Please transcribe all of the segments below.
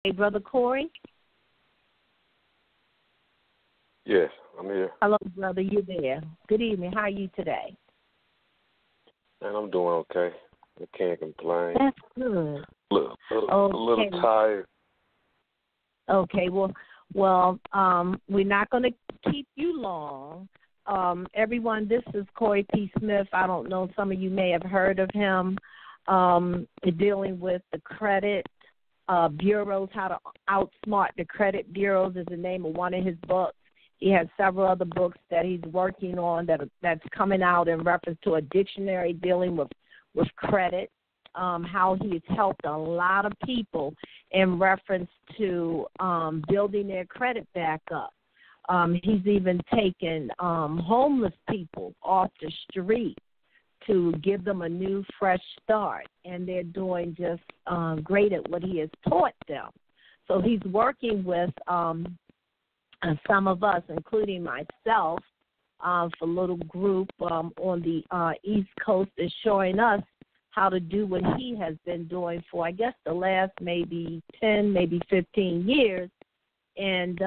Hey, Brother Corey. Yes, I'm here. Hello, brother. You there? Good evening. How are you today? And I'm doing okay. I can't complain. That's good. A little tired. Okay. Well, we're not going to keep you long. Everyone, this is Corey P. Smith. I don't know. Some of you may have heard of him. Dealing with the credit bureaus, how to outsmart the credit bureaus is the name of one of his books. He has several other books that he's working on that's coming out in reference to a dictionary dealing with credit, how he's helped a lot of people in reference to building their credit back up. He's even taken homeless people off the street to give them a new, fresh start, and they're doing just great at what he has taught them. So he's working with some of us, including myself, for a little group on the East Coast, is showing us how to do what he has been doing for, I guess, the last maybe 10, maybe 15 years. And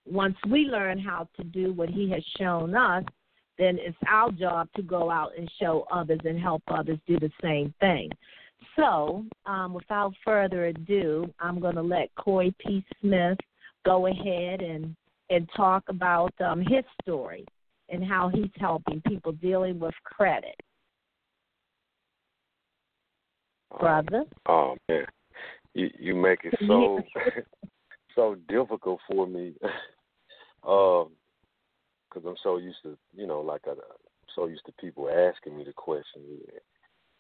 once we learn how to do what he has shown us, then it's our job to go out and show others and help others do the same thing. So without further ado, I'm going to let Corey P. Smith go ahead and talk about his story and how he's helping people dealing with credit. Brother? Oh, man. You make it so so difficult for me because I'm so used to, I'm so used to people asking me the questions. It's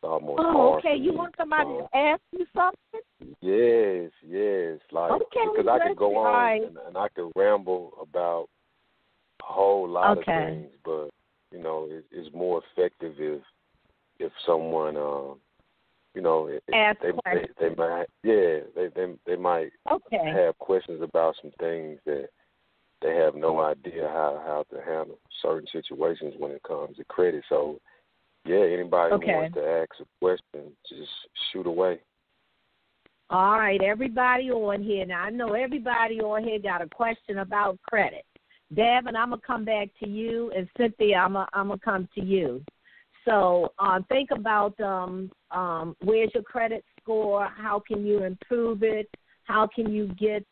almost hard okay. for You me. want somebody to ask you something? Yes. Because I could go on right. and I could ramble about a whole lot of things, but it's more effective if someone ask they might they might have questions about some things that they have no idea how to handle certain situations when it comes to credit. So anybody who wants to ask a question, just shoot away. All right, everybody on here. Now, I know everybody on here got a question about credit. Devin, I'm going to come back to you, and Cynthia, I'm going to come to you. So think about where's your credit score, how can you improve it, how can you get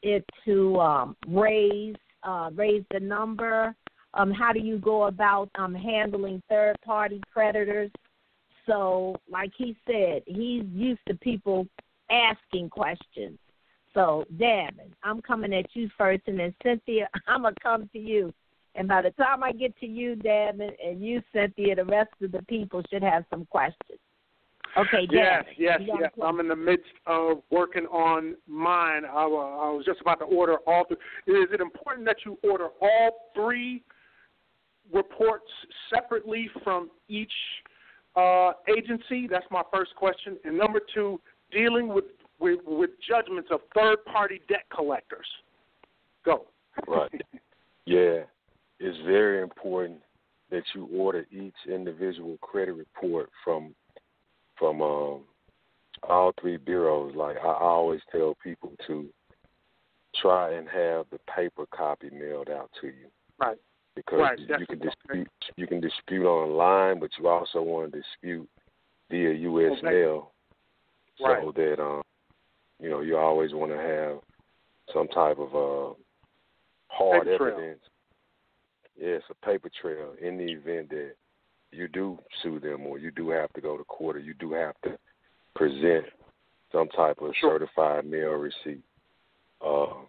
it to raise the number, how do you go about handling third-party creditors. So, like he said, he's used to people asking questions. So, Devin, I'm coming at you first, and then Cynthia, I'm going to come to you. And by the time I get to you, Devin, and you, Cynthia, the rest of the people should have some questions. Okay, Devin. Yes. I'm in the midst of working on mine. I was just about to order all three. Is it important that you order all three reports separately from each agency? That's my first question. And number two, dealing with judgments of third-party debt collectors. Go. Right. Yeah. It's very important that you order each individual credit report from all three bureaus. Like I always tell people to try and have the paper copy mailed out to you. Right. Because you can dispute online, but you also want to dispute via U.S. mail, so that you always want to have some type of hard evidence. Yes, a paper trail in the event that you do sue them or you do have to go to court or you do have to present some type of certified mail receipt. So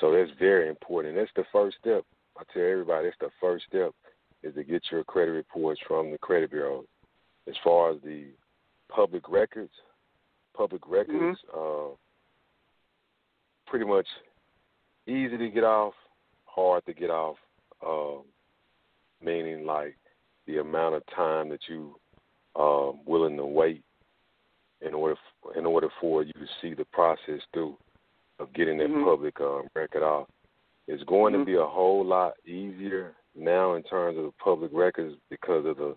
that's very important. And that's the first step. I tell everybody that's the first step is to get your credit reports from the credit bureau. As far as the public records, pretty much easy to get off, hard to get off, meaning like the amount of time that you willing to wait in order for you to see the process through of getting that public record off. It's going to be a whole lot easier now in terms of the public records because of the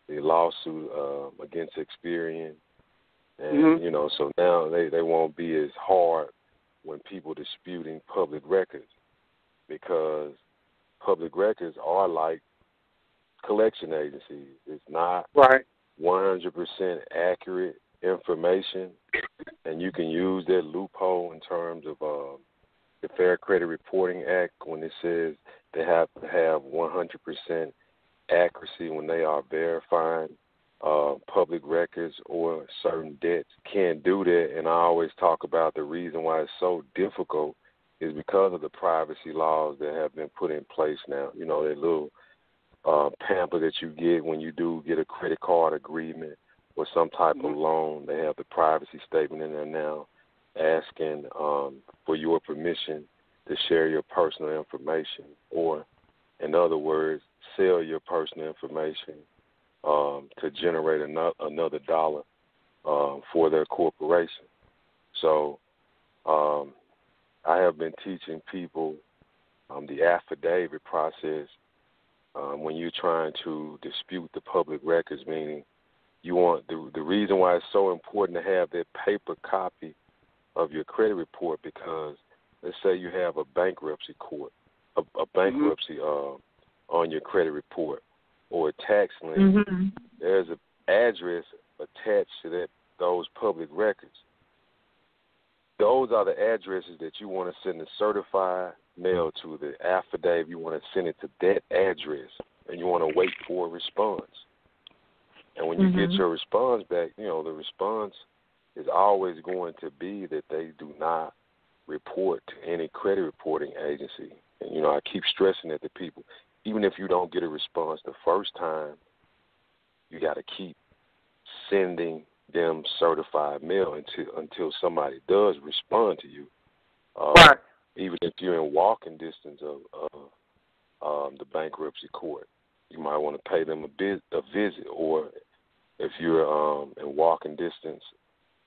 lawsuit against Experian And, you know, so now they won't be as hard when people disputing public records, because public records are like collection agencies. It's not 100% accurate information, and you can use that loophole in terms of the Fair Credit Reporting Act when it says they have to have 100% accuracy when they are verifying public records or certain debts. Can't do that, and I always talk about the reason why it's so difficult is because of the privacy laws that have been put in place now. You know, that little pamphlet that you get when you do get a credit card agreement or some type of loan, they have the privacy statement in there now asking for your permission to share your personal information, or, in other words, sell your personal information to generate another dollar for their corporation. So I have been teaching people the affidavit process when you're trying to dispute the public records, meaning you want the reason why it's so important to have that paper copy of your credit report, because let's say you have a bankruptcy court, a bankruptcy on your credit report, or a tax lien. There's an address attached to those public records. Those are the addresses that you want to send a certified mail to, the affidavit. You want to send it to that address, and you want to wait for a response. And when you get your response back, you know, the response is always going to be that they do not report to any credit reporting agency. And, you know, I keep stressing that to people. Even if you don't get a response the first time, you got to keep sending them certified mail until somebody does respond to you. Even if you're in walking distance of the bankruptcy court, you might want to pay them a visit. Or if you're in walking distance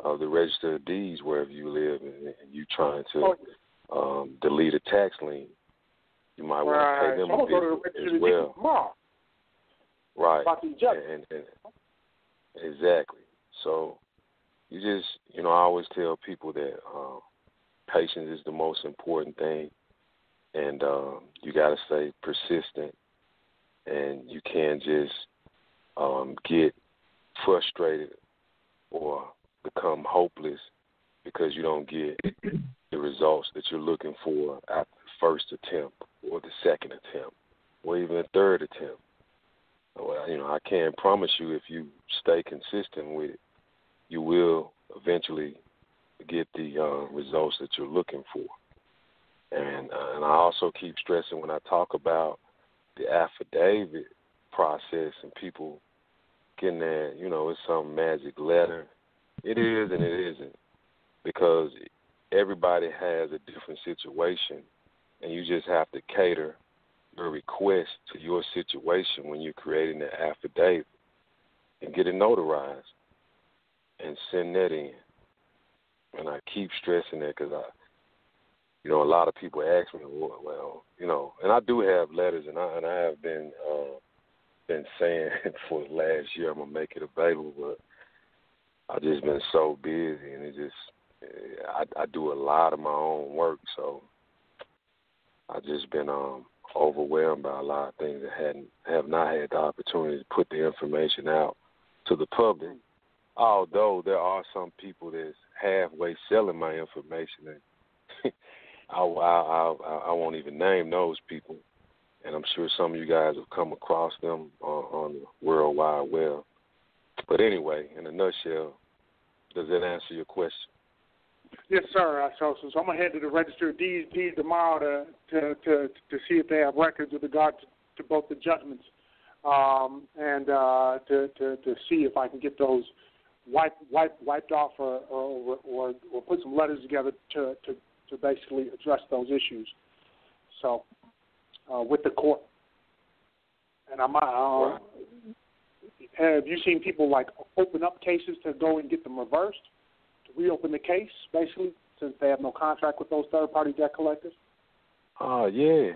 of the Register of Deeds wherever you live, and you're trying to delete a tax lien, you might want to pay them a visit as well. Right. And exactly. So you just, you know, I always tell people that patience is the most important thing, and you got to stay persistent, and you can't just get frustrated or become hopeless because you don't get the results that you're looking for at the first attempt or the second attempt or even the third attempt. Well, you know, I can't promise you if you stay consistent with it, you will eventually get the results that you're looking for. And I also keep stressing when I talk about the affidavit process and people getting that, you know, it's some magic letter. It is and it isn't, because everybody has a different situation, and you just have to cater your request to your situation when you're creating the affidavit and get it notarized and send that in. And I keep stressing that because you know, a lot of people ask me, well, you know, and I do have letters, and I have been saying for the last year I'm gonna make it available, but I've just been so busy, and it just I do a lot of my own work, so I've just been overwhelmed by a lot of things that have not had the opportunity to put the information out to the public. Although there are some people that's halfway selling my information, and I won't even name those people, and I'm sure some of you guys have come across them on the World Wide Web. But anyway, in a nutshell, does that answer your question? Yes, sir. So I'm gonna head to the Register of Deeds tomorrow to see if they have records with regard to both the judgments, and to see if I can get those wiped off or put some letters together to basically address those issues. So with the court, and have you seen people like open up cases to go and get them reversed? Reopen the case, basically, since they have no contract with those third-party debt collectors? Yeah.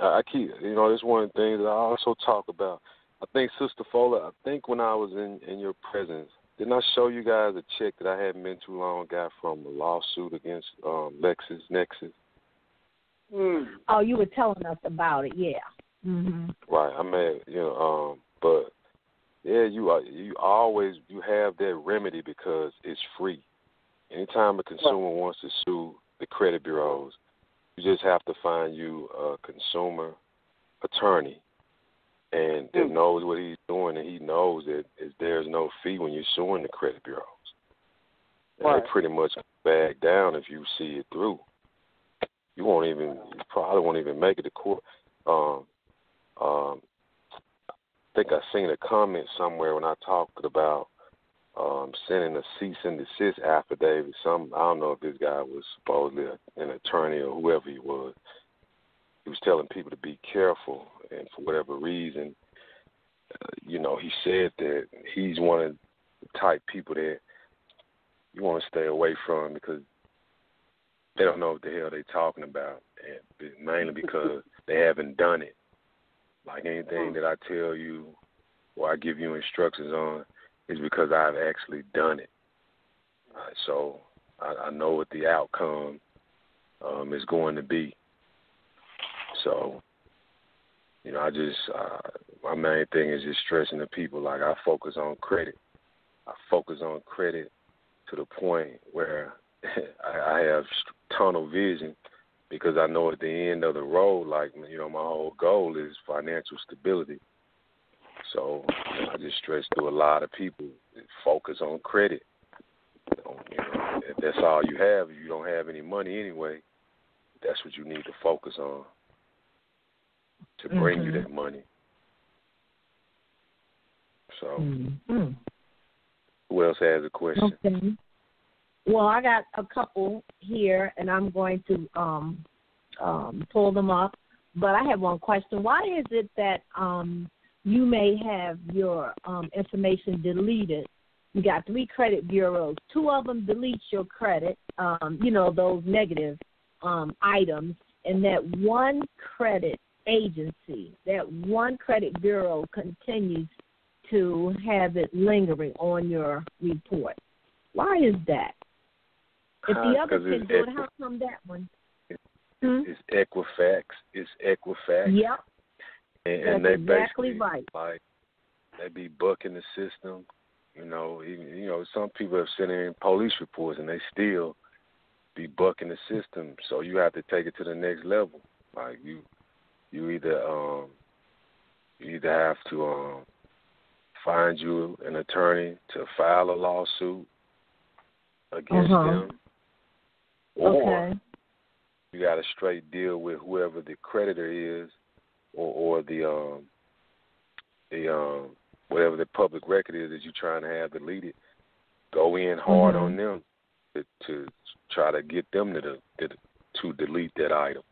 I keep, you know, it's one of the things that I also talk about. I think, Sister Fuller, when I was in your presence, Didn't I show you guys a check that I hadn't been too long got from a lawsuit against LexisNexis? Oh, you were telling us about it, yeah. Right. I mean, but yeah, you always have that remedy because it's free. Anytime a consumer wants to sue the credit bureaus, you just have to find you a consumer attorney and that knows what he's doing, and he knows that there's no fee when you're suing the credit bureaus. And they pretty much back down if you see it through. You probably won't even make it to court. I think I seen a comment somewhere when I talked about sending a cease and desist affidavit. I don't know if this guy was supposedly an attorney or whoever he was. He was telling people to be careful, and for whatever reason, he said that he's one of the type people that you want to stay away from because they don't know what the hell they're talking about, and mainly because they haven't done it. Like anything that I tell you or I give you instructions on is because I've actually done it. So I know what the outcome is going to be. So, my main thing is just stressing to people, like, I focus on credit. I focus on credit to the point where I have tunnel vision because I know at the end of the road, like, my whole goal is financial stability. So I just stress to a lot of people, focus on credit. If that's all you have, if you don't have any money anyway, that's what you need to focus on to bring you that money. So who else has a question? Okay. Well, I got a couple here, and I'm going to pull them up. But I have one question. Why is it that you may have your information deleted? You got 3 credit bureaus. 2 of them delete your credit, those negative items, and that one credit agency, that one credit bureau continues to have it lingering on your report. Why is that? If the other can do it, how come that one? It's Equifax. It's Equifax. Yep. And they exactly basically, right. like, they be bucking the system. Some people have sent in police reports and they still be bucking the system. So you have to take it to the next level. Like you either have to find you an attorney to file a lawsuit against them, or you got to straight deal with whoever the creditor is, or the whatever the public record is that you're trying to have deleted. Go in hard on them to try to get them to delete that item.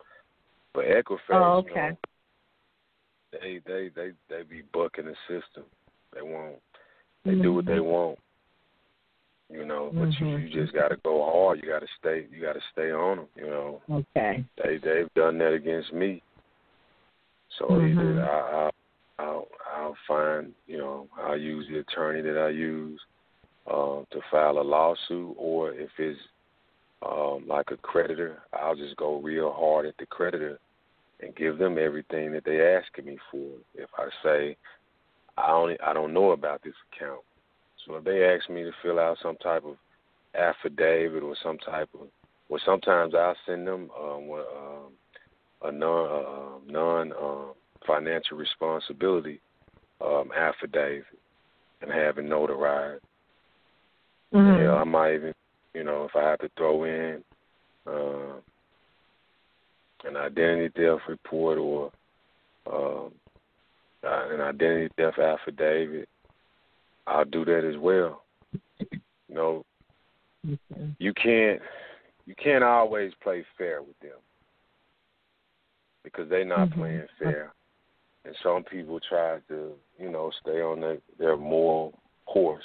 But Equifax, they be bucking the system. They won't. They do what they want. But you just got to go hard. You got to stay on them. Okay. They've done that against me. So either I'll find, I'll use the attorney that I use to file a lawsuit, or if it's like a creditor, I'll just go real hard at the creditor and give them everything that they asking me for. If I say I don't know about this account, so if they ask me to fill out some type of affidavit or sometimes I'll send them a non financial responsibility affidavit and have it notarized. Yeah, I might even, if I have to throw in an identity theft report or an identity theft affidavit, I'll do that as well. You can't always play fair with them because they're not playing fair. And some people try to, stay on their moral course.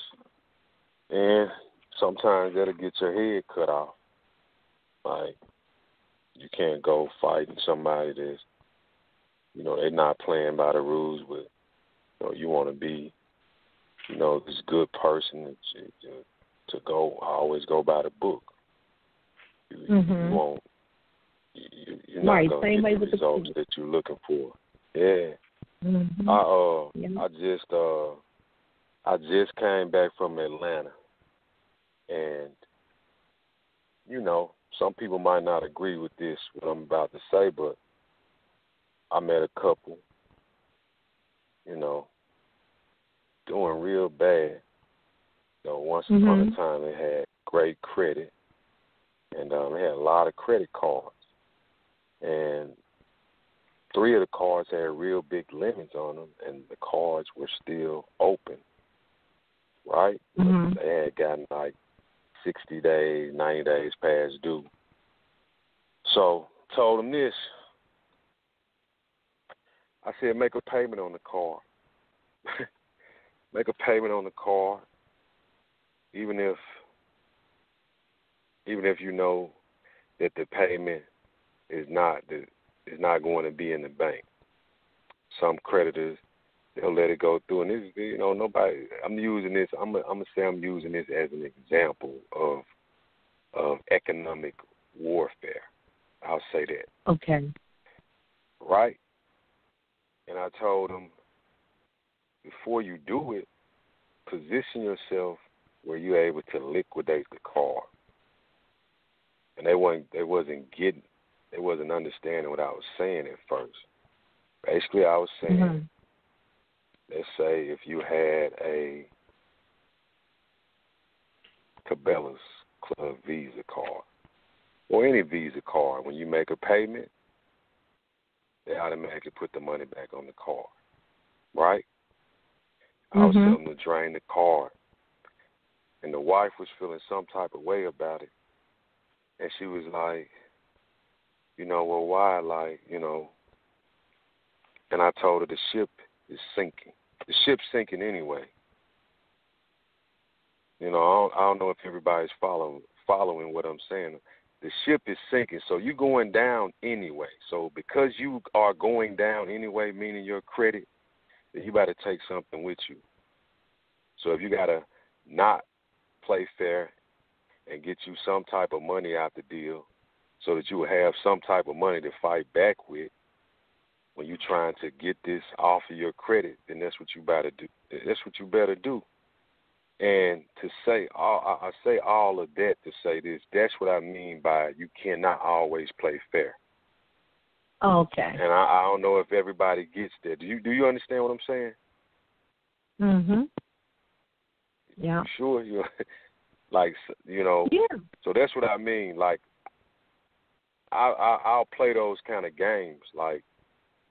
And sometimes that'll get your head cut off. Like, you can't go fighting somebody that's, they're not playing by the rules, but, you want to be this good person to go. I always go by the book. You won't. You're not going to get the results that you're looking for. Yeah. Mm-hmm. I just came back from Atlanta, and some people might not agree with this what I'm about to say, but I met a couple, doing real bad. Once upon a time they had great credit, and they had a lot of credit cards, and 3 of the cards had real big limits on them, and the cards were still open, right? Mm-hmm. They had gotten like 60 days, 90 days past due. So told them this. I said, make a payment on the card. Make a payment on the card, even if you know that the payment is not going to be in the bank. Some creditors, they'll let it go through, and this, nobody. I'm using this. I'm gonna say I'm using this as an example of economic warfare. I'll say that. Okay. Right. And I told them, before you do it, position yourself where you're able to liquidate the card. And they wasn't understanding what I was saying at first. Basically, I was saying, let's say if you had a Cabela's Club Visa card, or any Visa card, when you make a payment, they automatically put the money back on the card, right? I was telling them to drain the card, and the wife was feeling some type of way about it, and she was like, well, why? And I told her the ship is sinking. The ship's sinking anyway. I don't know if everybody's following what I'm saying. The ship is sinking, so you're going down anyway. So because you are going down anyway, meaning your credit, then you better take something with you. So if you got to not play fair and get you some type of money out the deal so that you will have some type of money to fight back with when you're trying to get this off of your credit, then that's what you better do. That's what you better do. And to say, I say all of that to say this, that's what I mean by you cannot always play fair. Okay. And I don't know if everybody gets that. Do you understand what I'm saying? Mm-hmm. Yeah. You sure? Yeah. So that's what I mean. Like, I'll play those kind of games. Like,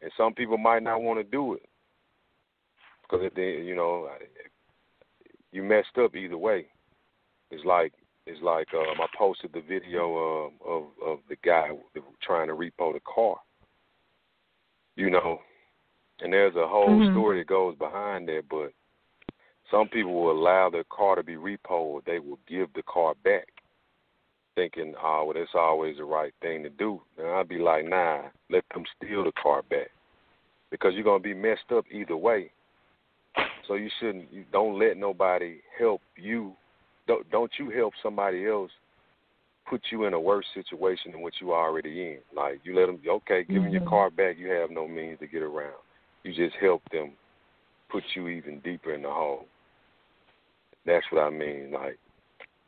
and some people might not want to do it because you messed up either way. It's like I posted the video of the guy trying to repo the car. And there's a whole story that goes behind that, but some people will allow their car to be repoed. They will give the car back, thinking, well, that's always the right thing to do. And I'd be like, nah, let them steal the car back, because you're going to be messed up either way. So you don't let nobody help you. Don't you help somebody else put you in a worse situation than what you already in. Like, you let them, okay, give them your car back, you have no means to get around. You just help them put you even deeper in the hole. That's what I mean. Like,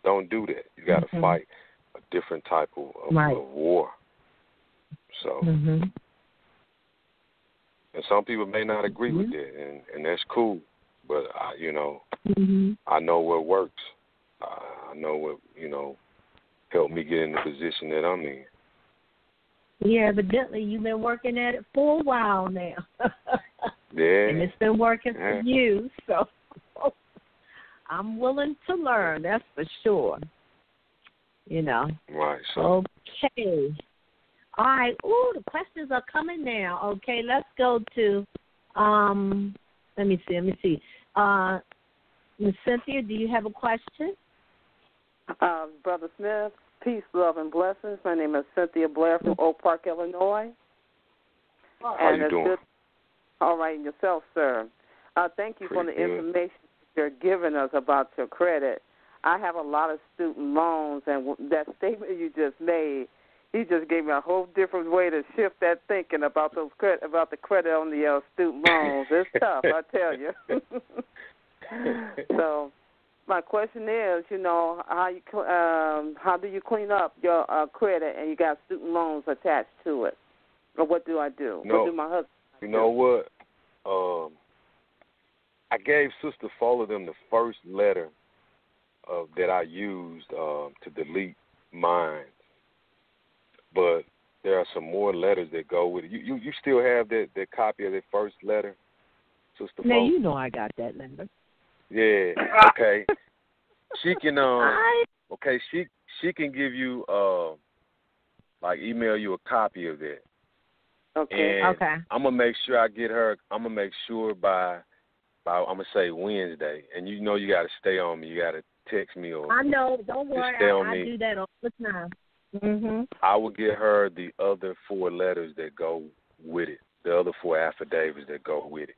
don't do that. You got to fight a different type of war. So, and some people may not agree with that, and that's cool. But I know what works. I know what helped me get in the position that I'm in. Yeah, evidently you've been working at it for a while now. Yeah. And it's been working for you, so I'm willing to learn, that's for sure. Right. So. Okay. All right. Ooh, the questions are coming now. Okay, let's go to, let me see. Ms. Cynthia, do you have a question? Brother Smith, peace, love, and blessings. My name is Cynthia Blair from Oak Park, Illinois. How you doing? All right, and yourself, sir. Thank you for the information you're giving us about your credit. I have a lot of student loans, and that statement you just made, he just gave me a whole different way to shift that thinking about the credit on the student loans. It's tough, I tell you. So my question is, how do you clean up your credit and you got student loans attached to it? Or what do I do? No, what do my husband do? You know what? I gave Sister Fuller them the first letter that I used to delete mine. But there are some more letters that go with it. You still have that copy of that first letter, Sister Fuller? Now, you know I got that letter. Yeah, okay. She can she can give you email you a copy of that. Okay. And okay. I'm gonna make sure I get her. I'm gonna make sure by I'm gonna say Wednesday. And you gotta stay on me. You gotta text me or I know. Don't worry. stay on I me. do that all the time. Mhm. I will get her the other 4 letters that go with it. The other 4 affidavits that go with it.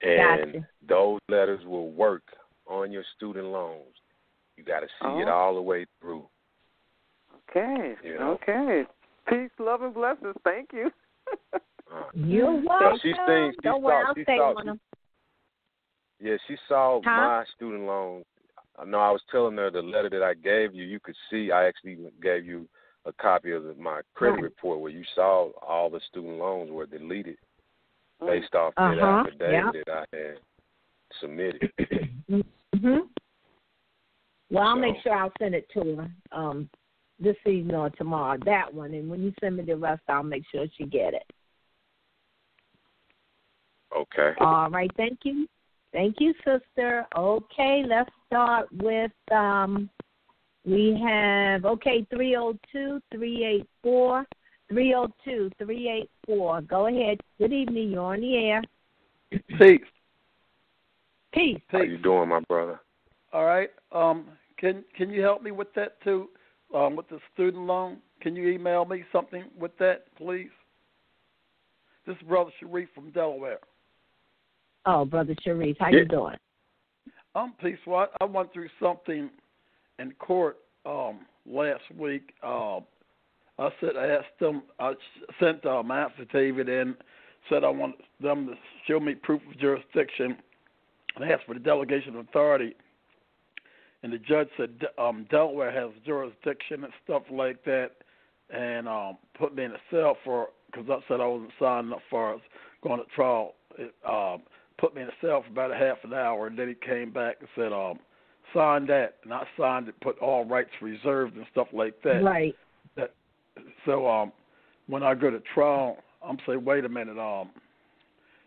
And Gotcha. those letters will work on your student loans. You got to see it all the way through. Okay. Okay. Peace, love, and blessings. Thank you. You're welcome. Don't worry, I'll stay on them. Yeah, she saw my student loans. I know I was telling her the letter that I gave you, you could see I actually gave you a copy of my credit report where you saw all the student loans were deleted based off that affidavit that I had submitted. Well, I'll make sure I'll send it to her this evening or tomorrow, that one. And when you send me the rest, I'll make sure she get it. Okay. All right. Thank you. Thank you, sister. Okay, let's start with, we have, 302-384. 302-384. Go ahead. Good evening. You're on the air. Peace. Peace. How you doing, my brother? All right. Can you help me with that too? With the student loan, can you email me something with that, please? This is Brother Sharif from Delaware. Oh, Brother Sharif, how you doing? I'm peaceful. I went through something in court last week. I sent my affidavit in, said I want them to show me proof of jurisdiction, and asked for the delegation of authority. And the judge said Delaware has jurisdiction and stuff like that, and put me in a cell because I said I wasn't signing up for going to trial. Put me in a cell for about a half an hour, and then he came back and said, sign that. And I signed it, put all rights reserved and stuff like that. Right. So when I go to trial, I'm saying, wait a minute,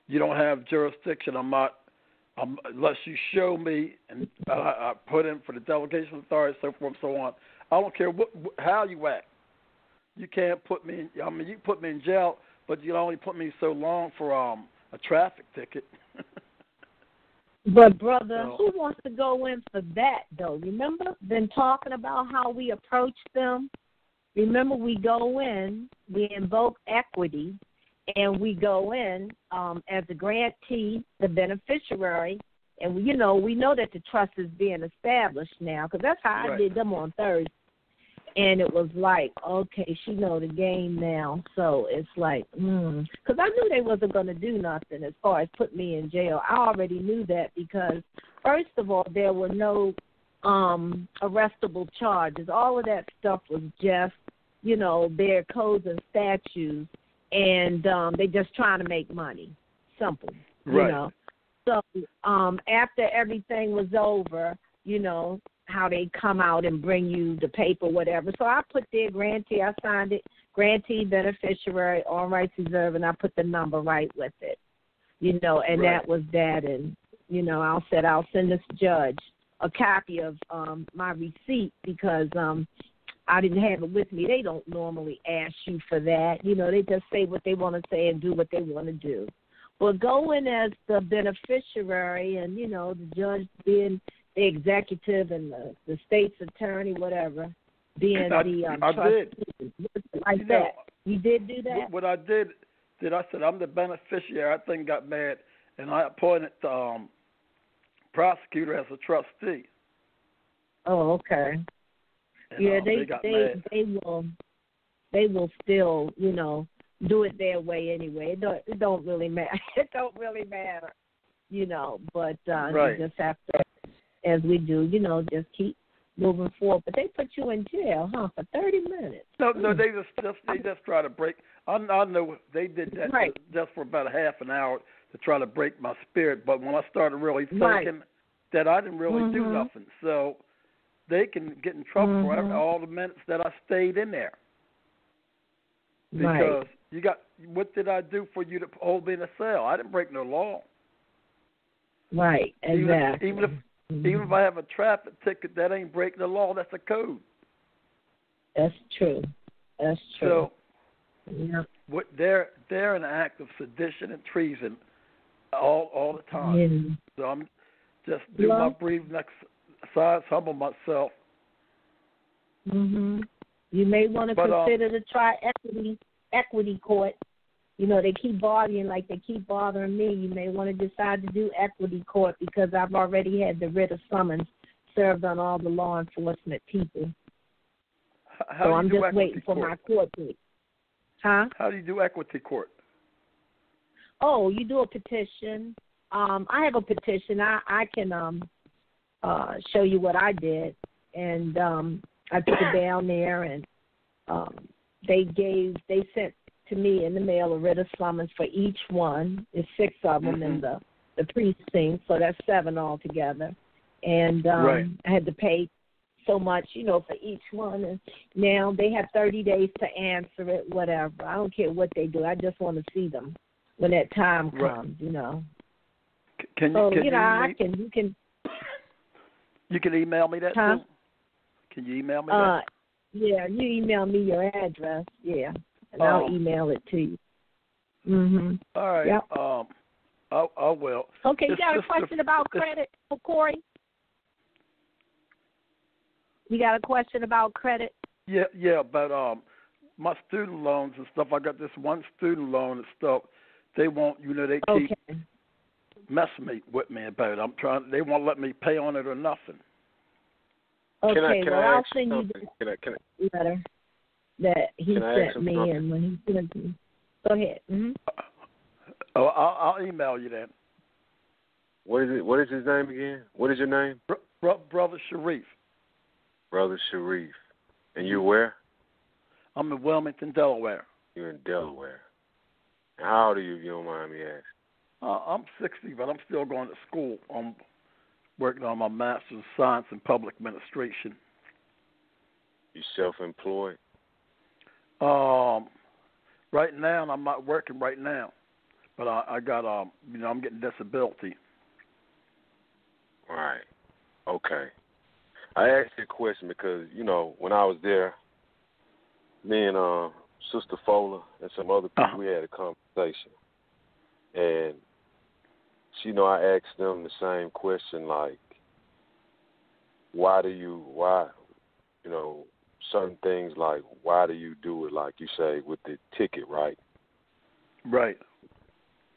you don't have jurisdiction. Unless you show me, and I put in for the delegation authority, so forth and so on. I don't care how you act. You can't put me in, you can put me in jail, but you only put me so long for a traffic ticket. But, brother, who wants to go in for that, though? Remember, been talking about how we approach them? Remember, we go in, we invoke equity, and we go in as the grantee, the beneficiary, and, we know that the trust is being established now, because that's how I did them on Thursday. And it was like, okay, she know the game now. So it's like, because I knew they wasn't going to do nothing as far as put me in jail. I already knew that because, first of all, there were no arrestable charges. All of that stuff was just, their codes and statutes, and they just trying to make money. Simple, So after everything was over, how they come out and bring you the paper, whatever. So I put their grantee, I signed it, grantee, beneficiary, all rights reserved, and I put the number right with it, and that was that. And, I'll send this judge a copy of my receipt because I didn't have it with me. They don't normally ask you for that. They just say what they want to say and do what they want to do. But go in as the beneficiary and, the judge being the executive and the state's attorney, whatever, being I did. Like that. You did do that? What I did I said I'm the beneficiary. I think got mad, and I appointed the prosecutor as a trustee. Oh, okay. And, Yeah, they will still, do it their way anyway. It don't really matter. It don't really matter, But right. you just have to, as we do, just keep moving forward. But they put you in jail, huh, for 30 minutes? No, they just try to break. I know they did that just for about a half an hour to try to break my spirit. But when I started really thinking that I didn't really do nothing, so they can get in trouble for all the minutes that I stayed in there. Because what did I do for you to hold me in a cell? I didn't break no law. Right, exactly. Even if I have a traffic ticket, that ain't breaking the law. That's a code. That's true. So, they're an act of sedition and treason all the time. Yeah. So I'm just do my breathing exercise, humble myself. Mhm. You may want to consider to try equity court. They keep bothering me. You may want to decide to do equity court because I've already had the writ of summons served on all the law enforcement people. So I'm just waiting for my court date. Huh? How do you do equity court? Oh, you do a petition. I have a petition. I can show you what I did, and I took it down there, and they sent to me in the mail a writ of summons for each one. There's 6 of them in the precinct, so that's 7 altogether. And I had to pay so much, for each one. And now they have 30 days to answer it, whatever. I don't care what they do. I just want to see them when that time comes, Can you can email me that too? Can you email me that? Yeah, you email me your address, and I'll email it to you. Mhm. All right. Yep. I will. Okay, you got a question about credit, Corey? You got a question about credit? Yeah, about my student loans and stuff. I got this one student loan and stuff. They won't, they keep messing with me about it. They won't let me pay on it or nothing. Okay, I'll send you this letter that he sent me, and when he sent me. Go ahead. Mm-hmm. I'll email you then. What is it? What is his name again? What is your name? Brother Sharif. Brother Sharif. And you where? I'm in Wilmington, Delaware. You're in Delaware. And how old are you, if you don't mind me asking? I'm 60, but I'm still going to school. I'm working on my Master's of Science in Public Administration. You self-employed? Right now, I'm not working right now, but I got I'm getting disability. Right. Okay. I asked you a question because when I was there, me and Sister Fowler and some other people, we had a conversation, and I asked them the same question, like, certain things like, why do you do it, like you say, with the ticket, right? Right.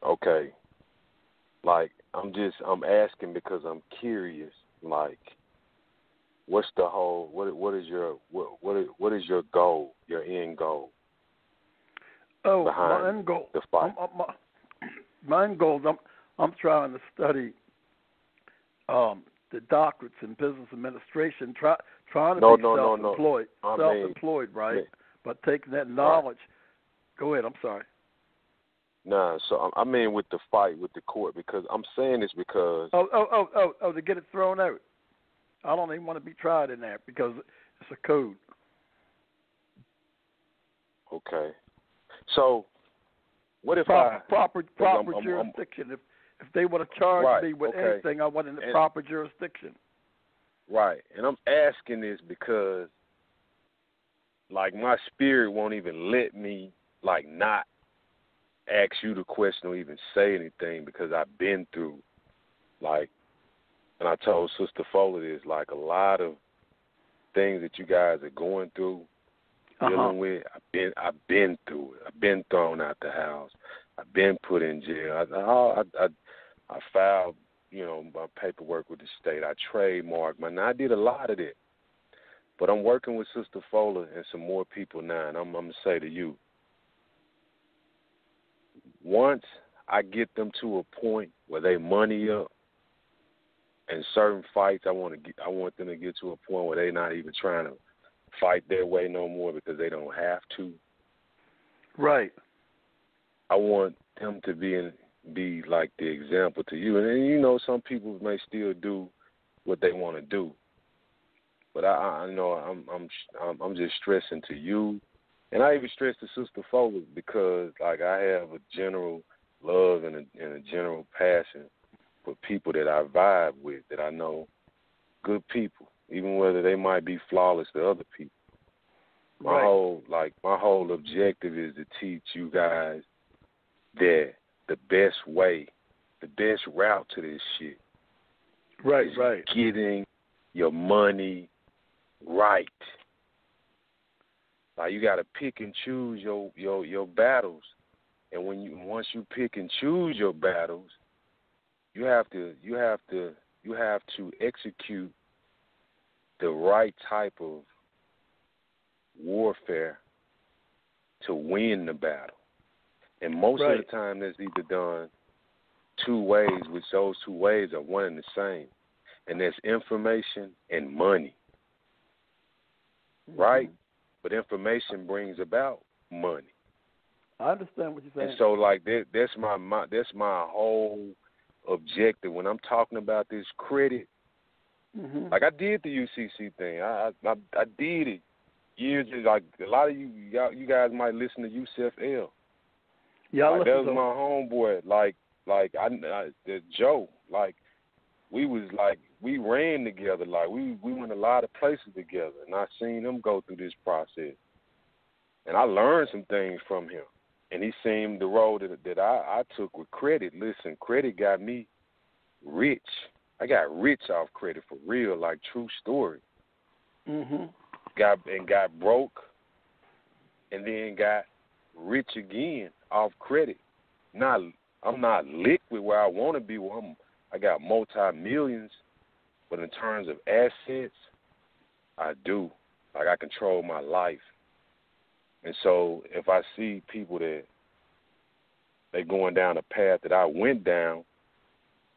Okay. Like, I'm asking because I'm curious, like, what's the whole, what is your goal, your end goal? My end goal. The fight. My end goal is I'm trying to study the doctorates in business administration, trying to be self-employed. Self-employed, right? Yeah. But taking that knowledge. Right. Go ahead. I'm sorry. Nah, so I mean with the fight with the court, because I'm saying this because to get it thrown out. I don't even want to be tried in there because it's a code. Okay. So what if proper jurisdiction? If they would have charged me with anything, I want in the proper jurisdiction. Right. And I'm asking this because, like, my spirit won't even let me, like, not ask you the question or even say anything because I've been through, like, and I told Sister Fowler this, like, a lot of things that you guys are going through, dealing with, I've been through it. I've been thrown out the house. I've been put in jail. I filed my paperwork with the state. I trademarked now I did a lot of that. But I'm working with Sister Fola and some more people now, and I'm going to say to you, once I get them to a point where they money up in certain fights, I want them to get to a point where they're not even trying to fight their way no more because they don't have to. Right. I want them to be like the example to you. And then, some people may still do what they want to do. But I know I'm just stressing to you, and I even stress to Sister Fola because I have a general love and a general passion for people that I vibe with, that I know good people, even whether they might be flawless to other people. My whole objective is to teach you guys that the best way, the best route to this shit, is getting your money right. Like, you got to pick and choose your battles, and once you pick and choose your battles, you have to execute the right type of warfare to win the battle. And most of the time that's either done two ways, which those two ways are one and the same. And that's information and money. Right? But information brings about money. I understand what you're saying. And so that's my whole objective when I'm talking about this credit. Like, I did the UCC thing. I did it years. Like, a lot of you guys might listen to Yusef L. Yeah, that was my homeboy. Joe. Like, we ran together. Like, we went a lot of places together, and I seen him go through this process, and I learned some things from him. And he seen the road that I took with credit. Listen, credit got me rich. I got rich off credit, for real, like, true story. Got broke, and then got rich again off credit. I'm not liquid where I want to be. I got multi-millions, but in terms of assets, I do. Like, I control my life. And so if I see people that they going down a path that I went down,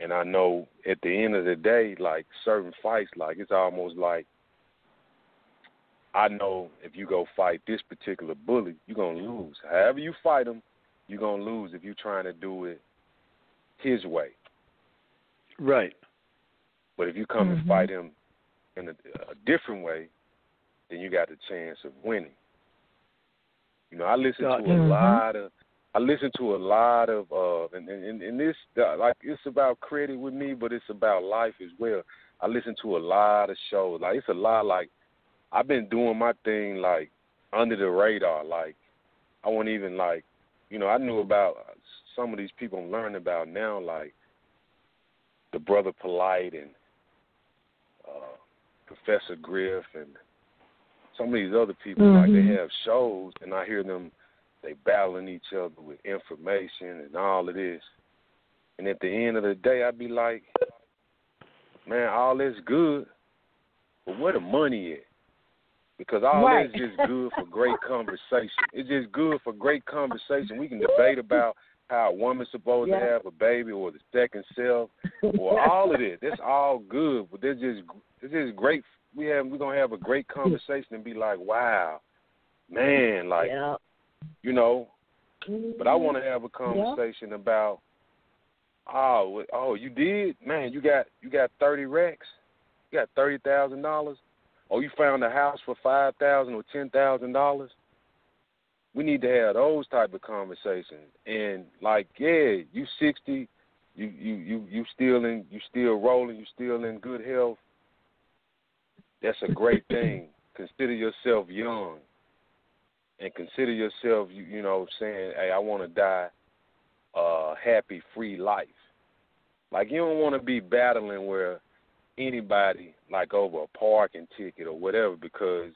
and I know at the end of the day, like, certain fights, like, it's almost like I know if you go fight this particular bully, you're going to lose. However you fight him, you're going to lose if you're trying to do it his way. Right. But if you come and fight him in a different way, then you got the chance of winning. I listen to a lot of, and this, like, it's about credit with me, but it's about life as well. I listen to a lot of shows. Like, it's a lot, like, I've been doing my thing, like, under the radar. Like, I wasn't even, like, I knew about some of these people I'm learning about now, like the Brother Polite and Professor Griff and some of these other people. Like, they have shows, and I hear them, they battling each other with information and all of this. And at the end of the day, I'd be like, man, all that's good, but where the money at? Because all that's just good for great conversation. It's just good for great conversation. We can debate about how a woman's supposed to have a baby, or the second self, or all of it. That's all good, but it's just great. We're gonna have a great conversation and be like, wow, man, like, But I want to have a conversation about, you did, man. You got 30 racks. You got $30,000. Oh, you found a house for $5,000 or $10,000. We need to have those type of conversations. And, like, you 60, you still rolling, you still in good health. That's a great thing. Consider yourself young, and consider yourself, saying, hey, I want to die a happy, free life. Like, you don't want to be battling where anybody, like, over a parking ticket or whatever, because,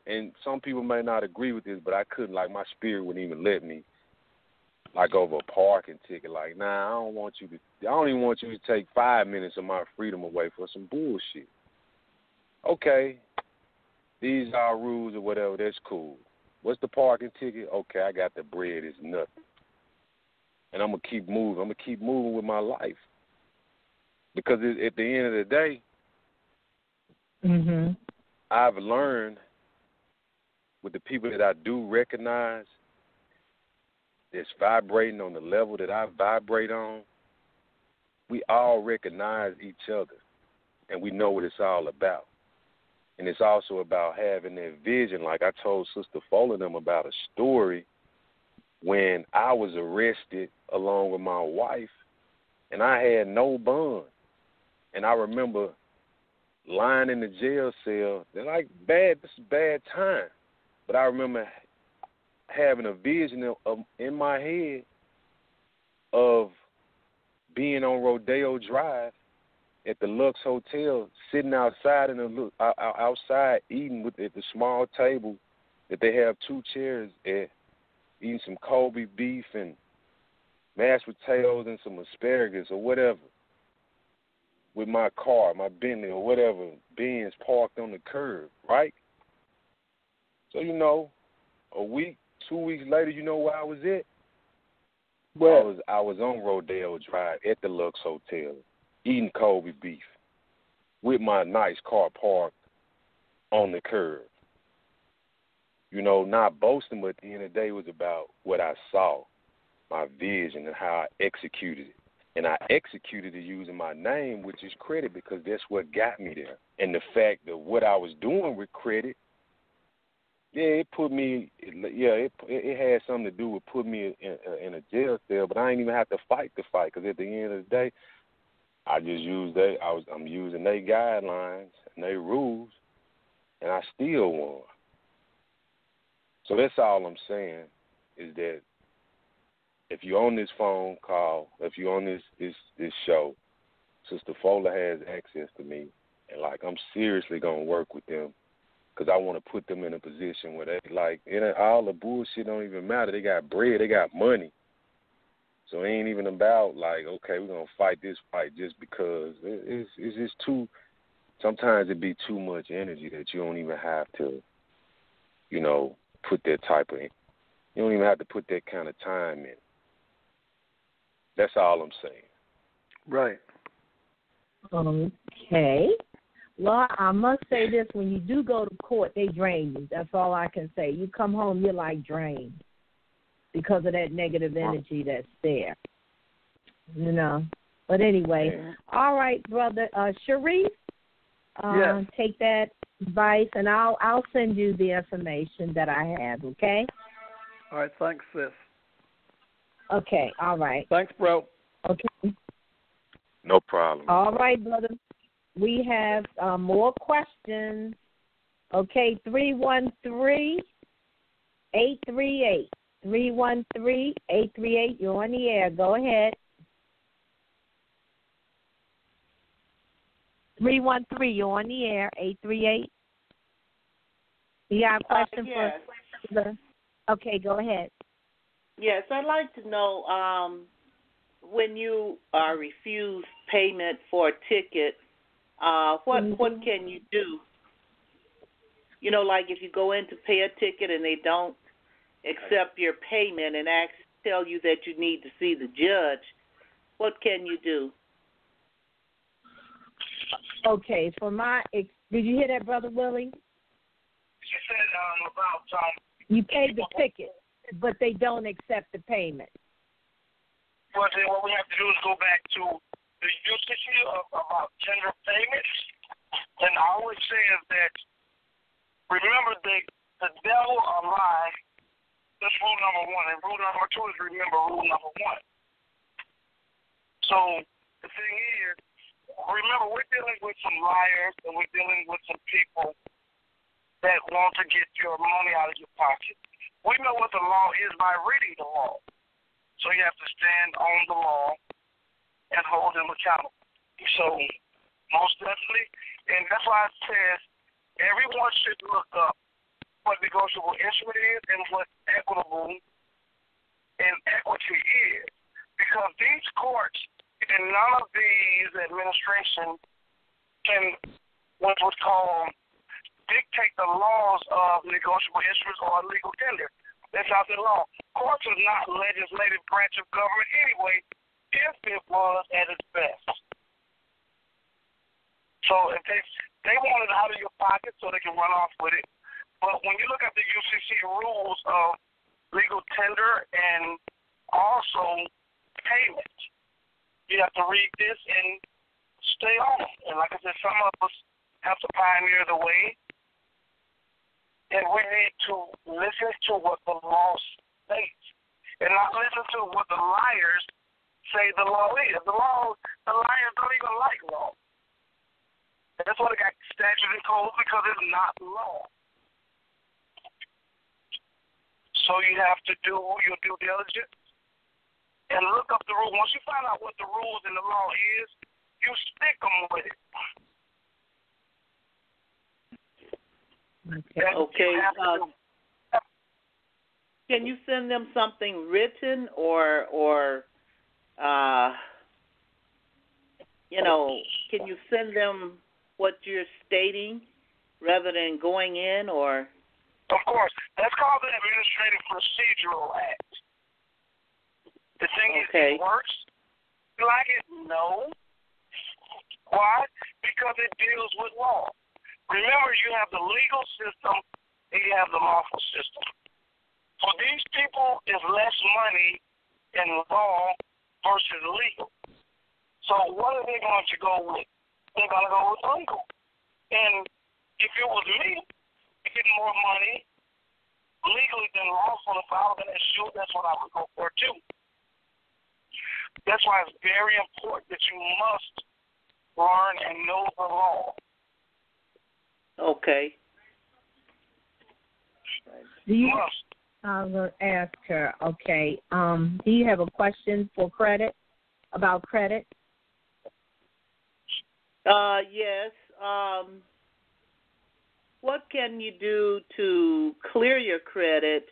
and some people may not agree with this, but I couldn't, like, my spirit wouldn't even let me like over a parking ticket. Like, nah, I don't even want you to take 5 minutes of my freedom away for some bullshit. Okay, these are rules or whatever, that's cool. What's the parking ticket? Okay, I got the bread, it's nothing. And I'm going to keep moving. I'm going to keep moving with my life. Because at the end of the day, I've learned with the people that I do recognize that's vibrating on the level that I vibrate on, we all recognize each other, and we know what it's all about. And it's also about having that vision. Like I told Sister Fuller them about a story when I was arrested along with my wife, and I had no bond. And I remember lying in the jail cell. They're like, this is a bad time. But I remember having a vision in my head of being on Rodeo Drive at the Lux Hotel, sitting outside outside eating at the small table that they have 2 chairs at, eating some Kobe beef and mashed potatoes and some asparagus or whatever, with my car, my Bentley or whatever, Benz parked on the curb, right? So, a week, 2 weeks later, you know where I was at? Well, I was on Rodeo Drive at the Lux Hotel, eating Kobe beef with my nice car parked on the curb. Not boasting, but at the end of the day, it was about what I saw, my vision, and how I executed it. And I executed it using my name, which is credit, because that's what got me there. And the fact that what I was doing with credit, it put me, it had something to do with putting me in a jail cell, but I didn't even have to fight the fight, because at the end of the day, I just I'm using their guidelines and their rules, and I still won. So that's all I'm saying, is that if you're on this phone call, if you're on this show, Sister Fuller has access to me, and I'm seriously gonna work with them, because I want to put them in a position where they all the bullshit don't even matter. They got bread, they got money, so it ain't even about okay, we're gonna fight this fight just because. It's just too. Sometimes it be too much energy that you don't even have to, put that type of. You don't even have to put that kind of time in. That's all I'm saying. Right. Okay. Well, I must say this. When you do go to court, they drain you. That's all I can say. You come home, you're drained because of that negative energy that's there. But anyway, all right, brother. Sharif, yes. Take that advice, and I'll send you the information that I have, okay? All right, thanks, sis. Okay, all right. Thanks, bro. Okay. No problem. All right, brother. We have more questions. Okay, 313-838. 313-838. You're on the air. Go ahead. 313, you're on the air. 838. You got a question for? Okay, go ahead. Yes, I'd like to know when you are refused payment for a ticket, what can you do? If you go in to pay a ticket and they don't accept your payment and tell you that you need to see the judge, what can you do? Okay, did you hear that, Brother Willie? She said about you paid the ticket, but they don't accept the payment. Well, then what we have to do is go back to the usage about tender payments. And I always say is that, remember, the devil or lie. That's rule number 1. And rule number 2 is remember rule number 1. So the thing is, remember, we're dealing with some liars, and we're dealing with some people that want to get your money out of your pocket. We know what the law is by reading the law. So you have to stand on the law and hold them accountable. So most definitely, and that's why it says everyone should look up what negotiable instrument is and what equitable and equity is. Because these courts and none of these administration can, what would call, dictate the laws of negotiable instruments or legal tender. That's out the law. Courts is not a legislative branch of government anyway, if it was at its best. So if they want it out of your pocket so they can run off with it. But when you look at the UCC rules of legal tender and also payment, you have to read this and stay on it. And like I said, some of us have to pioneer the way. And we need to listen to what the law states and not listen to what the liars say the law is. The liars don't even like law. That's why they got statutes and codes, because it's not law. So you have to do your due diligence and look up the rules. Once you find out what the rules in the law is, you stick them with it. Okay. Can you send them something written or can you send them what you're stating rather than going in or? Of course. That's called the Administrative Procedural Act. The thing is, it works. You like it? No. Why? Because it deals with law. Remember, you have the legal system and you have the lawful system. For these people, there's less money in law versus legal. So what are they going to go with? They're going to go with legal. And if it was me, getting more money legally than lawful, if I was going to shoot, that's what I would go for too. That's why it's very important that you must learn and know the law. Okay. I'm going to ask her, okay, do you have a question for credit, about credit? Yes. What can you do to clear your credit?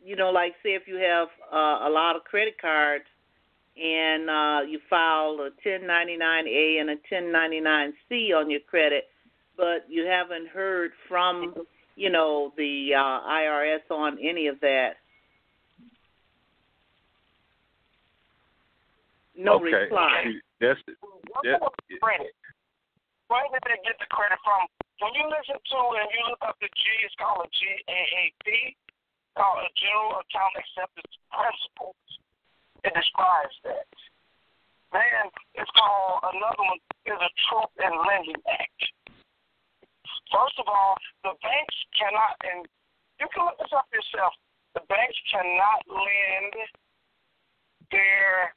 Like say if you have a lot of credit cards and you file a 1099-A and a 1099-C on your credit, but you haven't heard from, the IRS on any of that. No reply. That's credit. Where did they get the credit from? When you listen to and you look up the G, it's called a GAAP, called a General Account Acceptance Principles. It describes that. Then it's called, another one is a Truth in Lending Act. First of all, the banks cannot, and you can look this up yourself, the banks cannot lend their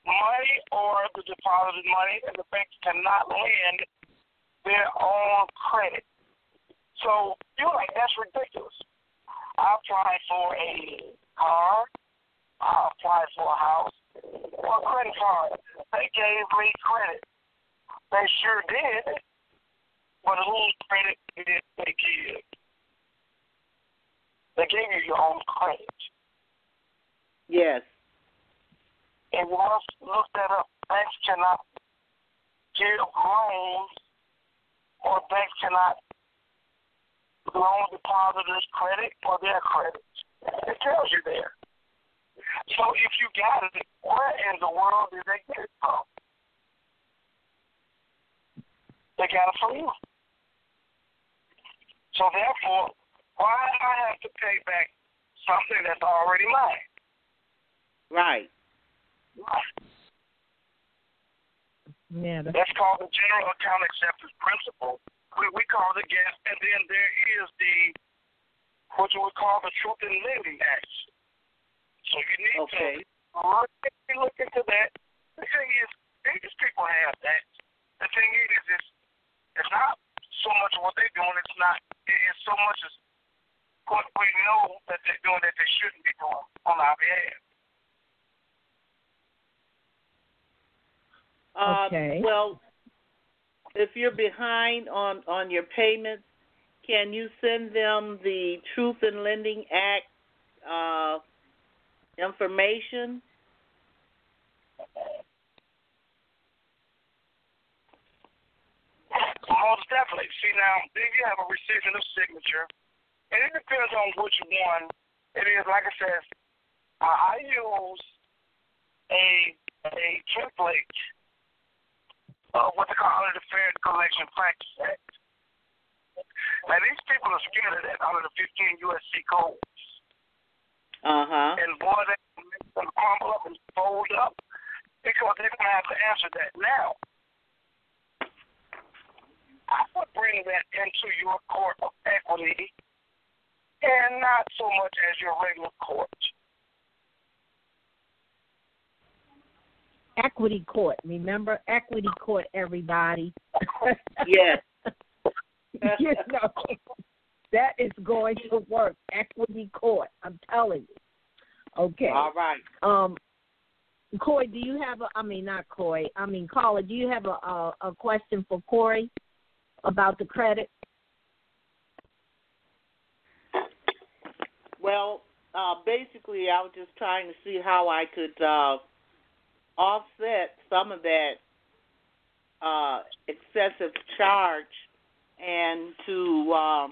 money or the deposited money, and the banks cannot lend their own credit. So you're like, that's ridiculous. I applied for a car, I applied for a house, or a credit card. They gave me credit. They sure did. But whose credit did they give? They gave you your own credit. Yes. And you must look that up. Banks cannot give loans, or banks cannot loan depositors credit or their credit. It tells you there. So if you got it, where in the world did they get it from? They got it from you. So therefore, why do I have to pay back something that's already mine? Right. Yeah. That's called the General Account Acceptance Principle. We call it GAAP, and then there is what you would call the Truth in Lending Act. So you need to look into that. The thing is, these people have that. The thing is, it's not so much what they're doing. It's so much as what we know that they're doing that they shouldn't be doing on our behalf. Well, if you're behind on your payments, can you send them the Truth in Lending Act information? Most definitely. See, now, if you have a recipient of signature, and it depends on which one it is. Like I said, I use a template of what they call under the Fair Collection Practice Act. Now, these people are scared of that under the 15 USC codes. Uh-huh. And boy, they make them crumble up and fold up because they're going to have to answer that. Now, I would bring that into your court of equity and not so much as your regular court. Equity court. Remember, equity court, everybody. Yes. You know, that is going to work. Equity court. I'm telling you. Okay. All right. Coy, do you have Caller, do you have a question for Corey about the credit? Well, basically, I was just trying to see how I could offset some of that excessive charge and to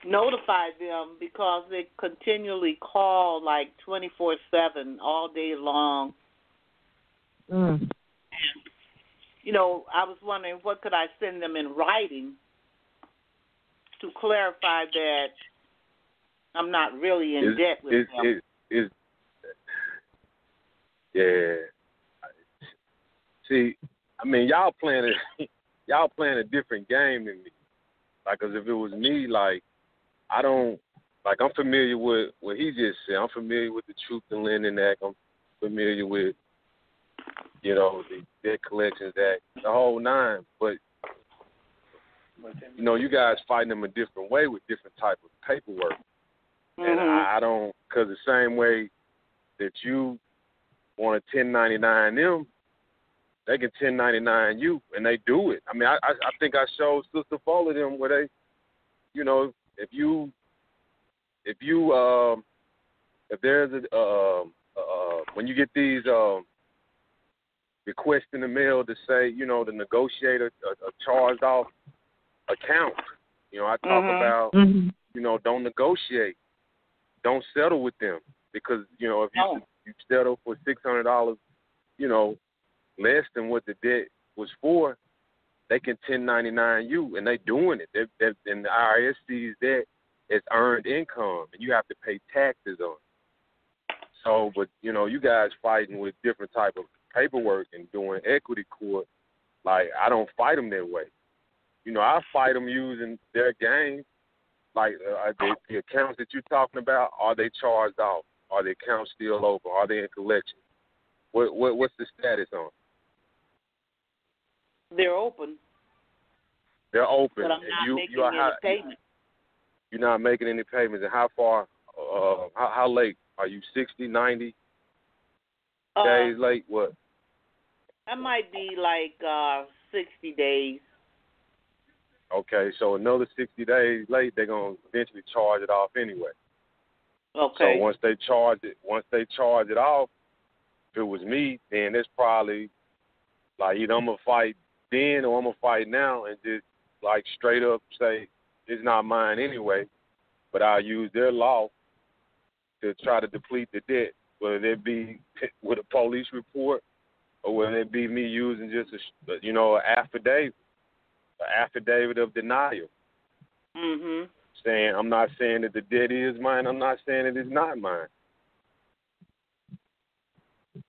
notify them because they continually call like 24/7 all day long. Mm. You know, I was wondering what could I send them in writing to clarify that I'm not really in debt with them. Yeah. See, I mean, y'all playing a different game than me. Like, 'cause if it was me, like, I'm familiar with what he just said. I'm familiar with the Truth in Lending Act. I'm familiar with, the Debt Collections Act, the whole nine. But, you guys fighting them a different way with different type of paperwork. Mm-hmm. And I don't, because the same way that you want to 1099 them, they can 1099 you, and they do it. I mean, I think I showed Sister Fuller them where they, if there's when you get these requests in the mail to say, to negotiate a charged off account, I talk about, don't negotiate, don't settle with them because if you settle for $600, less than what the debt was for, they can 1099 you, and they doing it. And the IRS sees that as earned income, and you have to pay taxes on it. So, but, you guys fighting with different type of paperwork and doing equity court, like, I don't fight them that way. I fight them using their game, like the accounts that you're talking about, are they charged off? Are the accounts still open? Are they in collection? What's the status on? They're open. They're open. But I'm not making any payments. You're not making any payments. And how far, how late? Are you 60, 90 days late? What? I might be like 60 days. Okay, so another 60 days late, they're going to eventually charge it off anyway. Okay. So once they charge it off, if it was me, then it's probably like either I'm going to fight then or I'm going to fight now and just like straight up say it's not mine anyway, but I'll use their law to try to deplete the debt, whether it be with a police report or whether it be me using just an affidavit of denial. Mm-hmm. Saying I'm not saying that the debt is mine. I'm not saying it is not mine.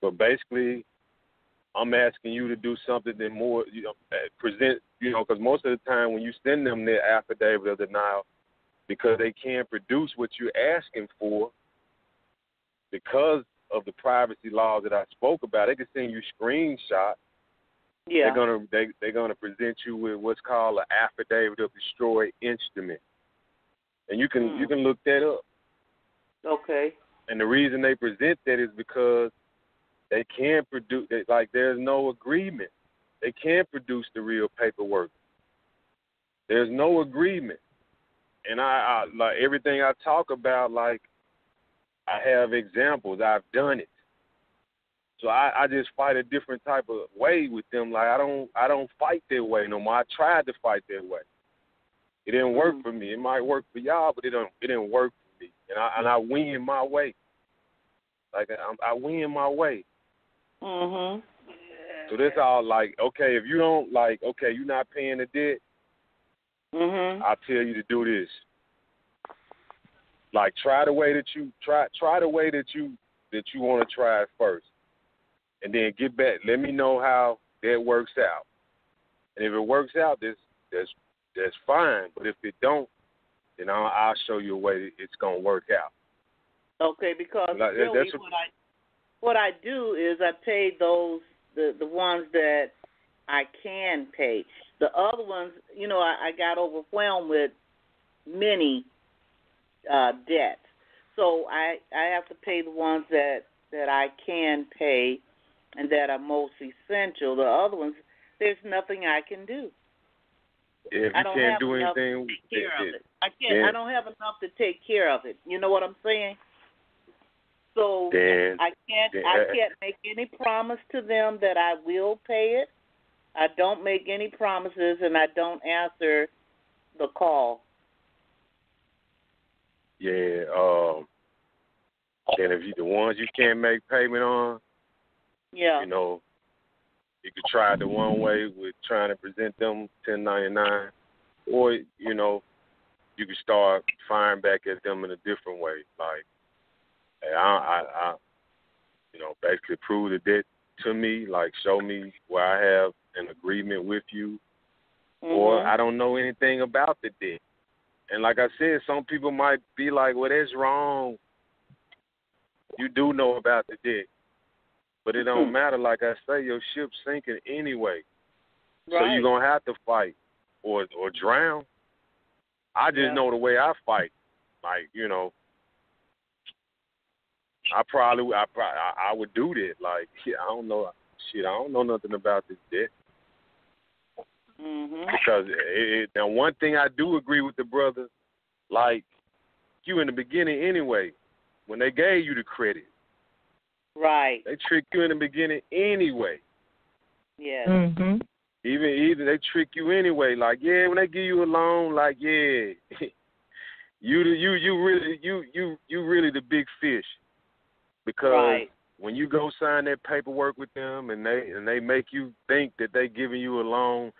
But basically, I'm asking you to do something that more, present, because most of the time when you send them their affidavit of denial, because they can't produce what you're asking for, because of the privacy laws that I spoke about, they can send you screenshots. Yeah. They're gonna present you with what's called an affidavit of destroyed instrument, and you can look that up. Okay. And the reason they present that is because they can't produce. There's no agreement. They can't produce the real paperwork. There's no agreement, and I like everything I talk about. Like I have examples. I've done it. So I just fight a different type of way with them. Like I don't fight that way no more. I tried to fight that way. It didn't work for me. It might work for y'all, but it didn't work for me. And I win my way. Like I win my way. Mhm. So that's all. Like, okay, if you don't you're not paying the debt. Mhm. I'll tell you to do this. Like, try the way that you want to try it first, and then get back. Let me know how that works out. And if it works out, that's fine. But if it don't, then I'll show you a way that it's gonna work out. Okay, because like, really what I do is I pay those the ones that I can pay. The other ones, I got overwhelmed with many debts, so I have to pay the ones that I can pay and that are most essential. The other ones, there's nothing I can do. Yeah, if you can't do anything, to take care of it. I can't. Yeah. I don't have enough to take care of it. You know what I'm saying? So I can't make any promise to them that I will pay it. I don't make any promises, and I don't answer the call. Yeah. Then if the ones you can't make payment on, yeah, you could try the one way with trying to present them 1099, or you could start firing back at them in a different way. Like, hey, I basically prove the debt to me. Like, show me where I have an agreement with you, or I don't know anything about the debt. And like I said, some people might be like, well, that's wrong. You do know about the debt. But it don't matter. Like I say, your ship's sinking anyway. Right. So you're going to have to fight or drown. I just know the way I fight. Like, I would do that. Like, I don't know nothing about this debt. Because now one thing I do agree with the brother, like you in the beginning anyway, when they gave you the credit. Right. They trick you in the beginning anyway. Yeah. Even they trick you anyway. Like, yeah, when they give you a loan, like, yeah, you really the big fish. Because when you go sign that paperwork with them and they make you think that they giving you a loan,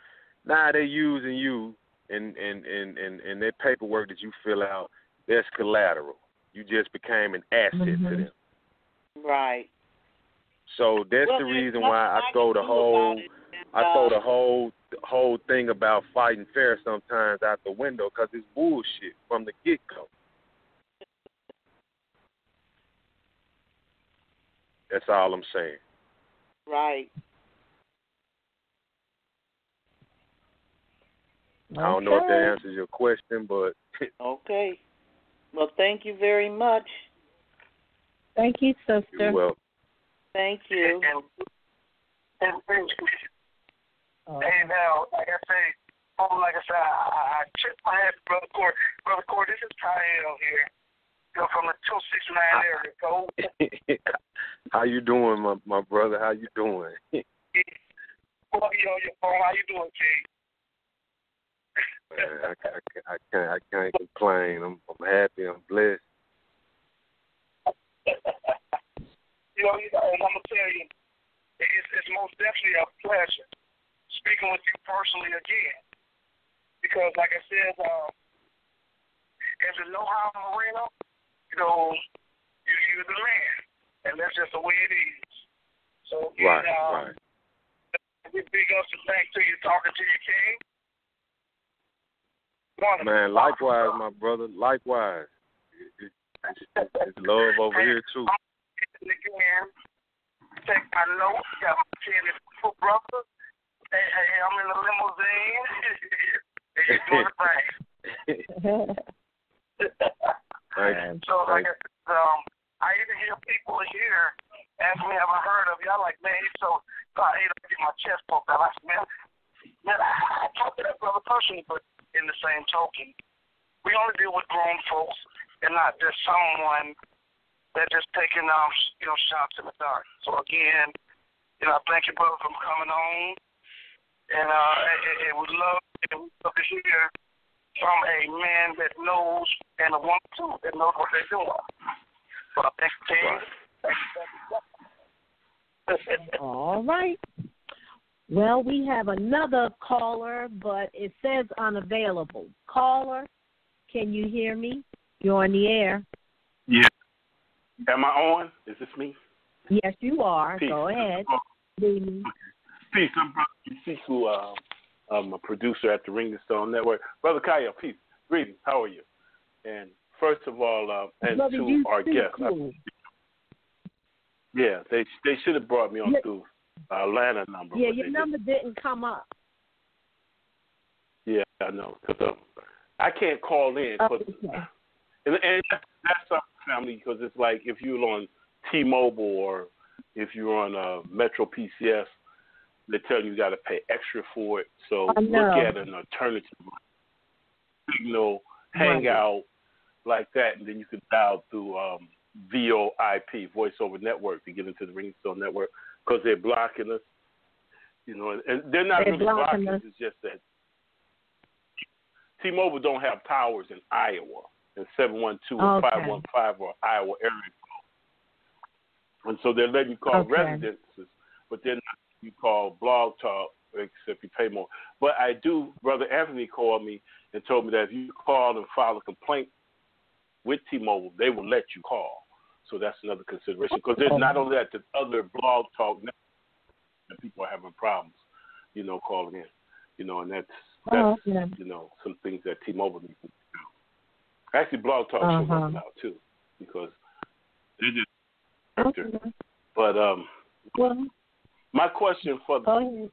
they using you and that paperwork that you fill out, that's collateral. You just became an asset to them. Right. So that's the reason why I throw the whole thing about fighting fair sometimes out the window, because it's bullshit from the get-go. That's all I'm saying. Right. I don't know if that answers your question, but... Okay. Well, thank you very much. Thank you, sister. You're welcome. Thank you. And now, like I said, I tipped my hat to Brother Cord. Brother Cord, this is Kyle here. From the 269 area. Go. How you doing, my brother? How you doing? On your phone. How you doing, G? Man, I can't complain. I'm happy. I'm blessed. And I'm gonna tell you, it's most definitely a pleasure speaking with you personally again, because, like I said, as a know-how Marino, you're the man, and that's just the way it is. So, right. Big ups and thanks to you talking to your king. Wonderful. Man, likewise, my brother. Likewise. It's love over here too. Again, take my notes. Got my pen and brother. Hey, I'm in the limousine. And you're doing the thing. So, like I said, I even hear people here ask me, have I heard of you? I'm like, man, so I hate to get my chest poked out. I said, man, I talked to that brother personally, but in the same token, we only deal with grown folks and not just someone they're just taking shots in the dark. So again, I thank you, brother, for coming on, and would love to hear from a man that knows and a woman too that knows what they're doing. So I thank you. All right. Well, we have another caller, but it says unavailable. Caller, can you hear me? You're on the air. Yeah. Am I on? Is this me? Yes, you are. Peace. Go ahead. Peace. I'm Brother Sisu. I'm a producer at the Ring the Stone Network. Brother Kaya, peace. Greetings. How are you? And first of all, and Brother, to our guests. Cool. Yeah, they should have brought me on through Atlanta number. Yeah, your number didn't come up. Yeah, I know. Cause, I can't call in. And that's our family, because it's like if you're on T-Mobile or if you're on Metro PCS, they tell you got to pay extra for it. So look at an alternative signal, hangout like that, and then you can dial through VoIP, Voice over Network, to get into the Ring Stone Network, because they're blocking us. And they're not really blocking us. It's just that T-Mobile don't have towers in Iowa, in 712 and 515 or Iowa area code. And so they're letting you call residences, but they're not letting you call Blog Talk, except you pay more. But I do, Brother Anthony called me and told me that if you call and file a complaint with T-Mobile, they will let you call. So that's another consideration. Because there's not only that, there's other Blog Talk networks that people are having problems, calling in. And that's some things that T-Mobile needs to do. Actually, Blog Talk should work out too, because they just. But my question for the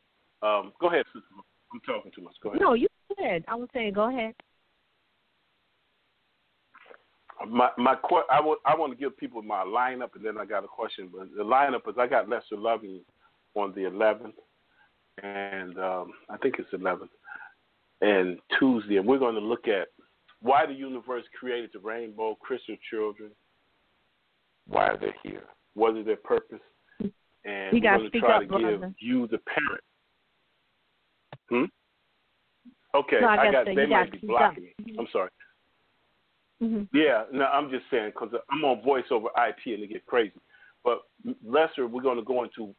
go ahead, sister. I'm talking too much. Go ahead. No, you said. I was saying, go ahead. I want to give people my lineup, and then I got a question. But the lineup is I got Lester Loving on the 11th, and I think it's 11th, and Tuesday, and we're going to look at why the universe created the rainbow, crystal children, why are they here, what is their purpose, and we're going to try to give you, the parent. Okay, no, they might be blocking me. I'm sorry. Mm-hmm. Yeah, no, I'm just saying because I'm on voice over IP and it gets crazy. But Lester, we're going to go into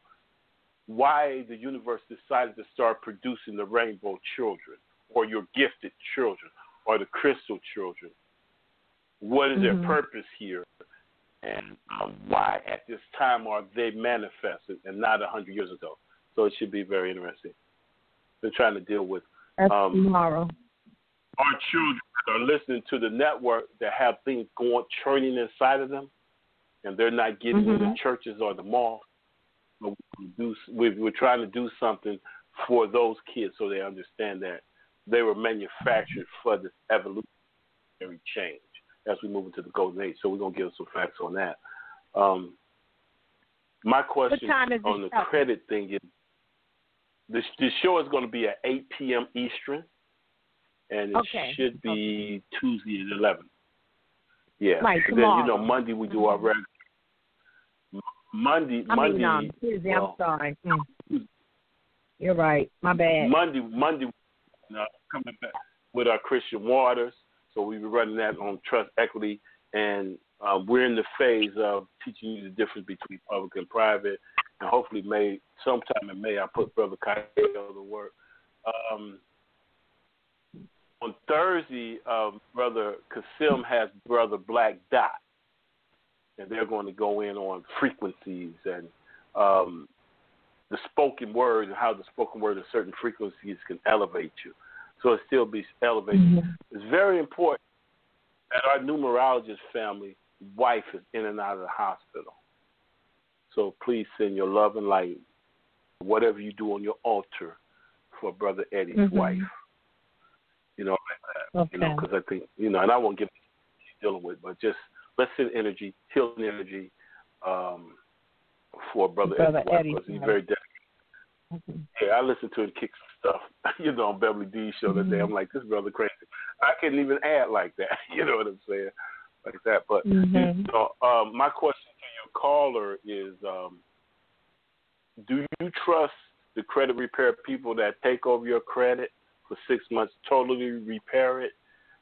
why the universe decided to start producing the rainbow children, or your gifted children, or the crystal children. What is their purpose here, and why at this time are they manifested and not 100 years ago? So it should be very interesting. They're trying to deal with tomorrow. Our children are listening to the network that have things churning inside of them, and they're not getting in the churches or the malls. But we're trying to do something for those kids so they understand that they were manufactured for this evolutionary change as we move into the golden age. So we're going to give some facts on that. My question on the credit thing is, the show is going to be at 8 p.m. Eastern. And it should be Tuesday at 11. Yeah. Right, and then, Monday we do our regular. Monday. Tuesday, I'm sorry. You're right. My bad. Monday, coming back with our Christian Waters. So we were running that on Trust Equity. And we're in the phase of teaching you the difference between public and private. And hopefully sometime in May, I'll put Brother Kyle to work. On Thursday, Brother Kasim has Brother Black Dot, and they're going to go in on frequencies and the spoken word and how the spoken word of certain frequencies can elevate you. So it still be elevated. It's very important that our numerologist family wife is in and out of the hospital. So please send your love and light, whatever you do on your altar, for Brother Eddie's wife. Because I think, and I won't get dealing with, but just let's send energy, healing energy, for Brother Eddie, because he's very dedicated. Yeah, I listened to him kick some stuff, on Beverly D's show that day. I'm like, this brother crazy. I couldn't even add like that. You know what I'm saying? like that. But my question to your caller is, do you trust the credit repair people that take over your credit for 6 months, totally repair it,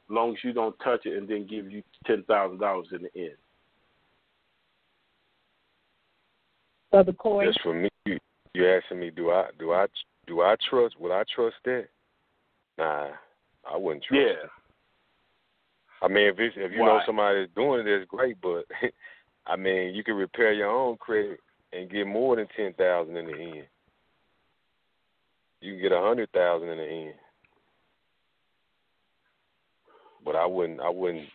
as long as you don't touch it, and then give you $10,000 in the end? Brother Corey? Just for me, you asking me, do I trust? Would I trust that? Nah, I wouldn't trust it. I mean, if you know somebody that's doing it, that's great. But I mean, you can repair your own credit and get more than $10,000 in the end. You can get $100,000 in the end. But I wouldn't,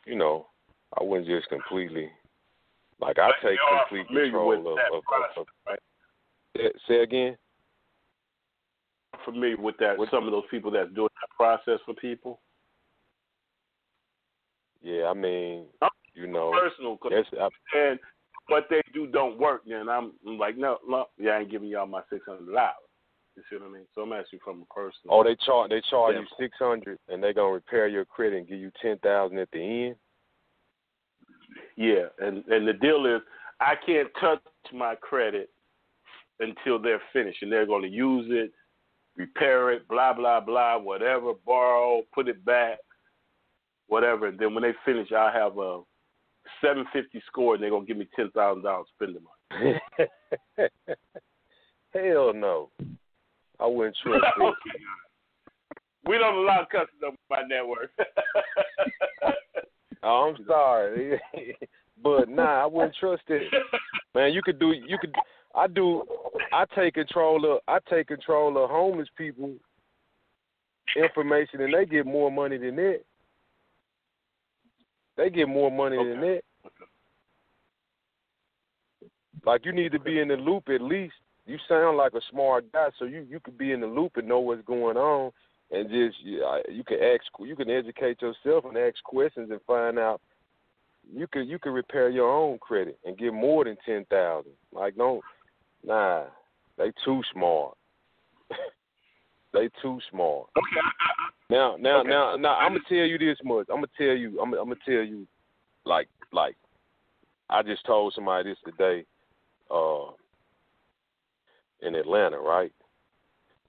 you know, I wouldn't just completely. Like, I take complete control of right? Say again? I'm familiar with that. Some of those people that's doing that process for people. Yeah, I mean, you know, personal, and what they do don't work. And I'm like, no, I ain't giving y'all my $600. You see what I mean? So I'm asking from a person. Oh, they charge you $600, and they gonna repair your credit and give you $10,000 at the end. Yeah, and the deal is, I can't touch my credit until they're finished, and they're going to use it, repair it, blah blah blah, whatever, borrow, put it back, whatever. And then when they finish, I have a 750 score, and they're gonna give me $10,000 spending money. Hell no, I wouldn't trust it. We don't allow customers on my network. Oh, I'm sorry, but nah, I wouldn't trust it. Man, I take control of homeless people information, and they get more money than that. They get more money than that. Like, you need to be in the loop at least. You sound like a smart guy, so you could be in the loop and know what's going on. And just you can educate yourself and ask questions and find out. You can repair your own credit and get more than $10,000. Like, they too smart. They too smart. Okay. Now, I'm gonna tell you this much. I'm gonna tell you, like I just told somebody this today, in Atlanta, right?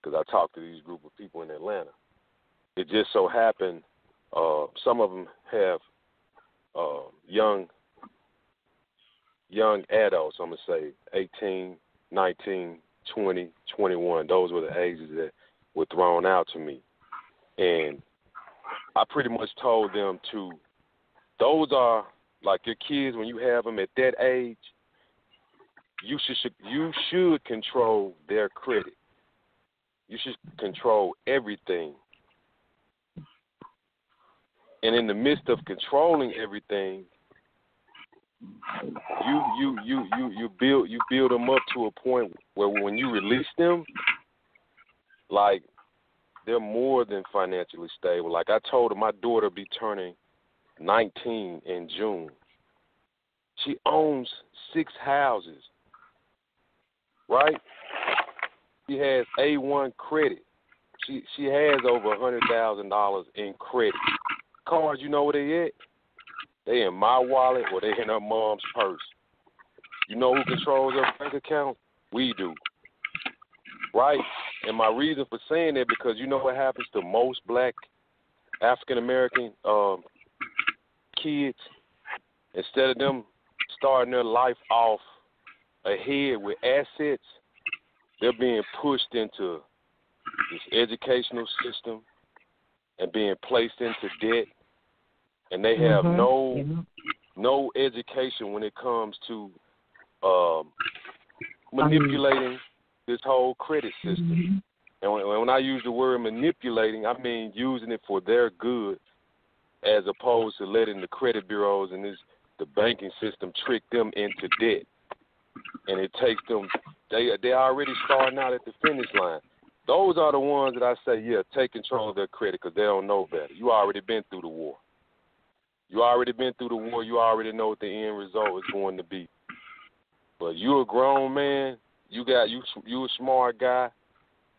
Because I talked to these group of people in Atlanta. It just so happened, some of them have young adults, I'm going to say 18, 19, 20, 21. Those were the ages that were thrown out to me. And I pretty much told them those are like your kids when you have them at that age, you should control their credit. You should control everything. And in the midst of controlling everything, you build them up to a point where when you release them, like, they're more than financially stable. Like I told her, my daughter be turning 19 in June. She owns 6 houses, right? She has A1 credit. She has over $100,000 in credit. Cards, you know where they at? They in my wallet or they in her mom's purse. You know who controls her bank account? We do. Right? And my reason for saying that, because you know what happens to most black African-American kids? Instead of them starting their life off ahead with assets, they're being pushed into this educational system and being placed into debt, and they have no education when it comes to manipulating this whole credit system. And when I use the word manipulating, I mean using it for their good, as opposed to letting the credit bureaus and the banking system trick them into debt. And it takes them, they're already starting out at the finish line. Those are the ones that I say, yeah, take control of their credit, because they don't know better. You already been through the war. You already know what the end result is going to be. But you a grown man, you a smart guy,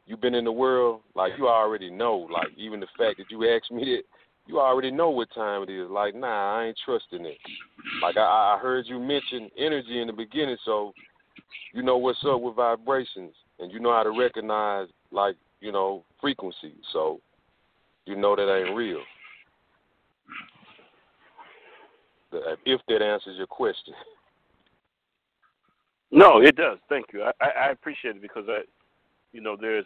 you've been in the world, like, you already know. Like, even the fact that you asked me that, you already know what time it is. Like, nah, I ain't trusting it. Like, I heard you mention energy in the beginning, so you know what's up with vibrations, and you know how to recognize, like, you know, frequency. So you know that ain't real. If that answers your question. No, it does. Thank you. I appreciate it because there's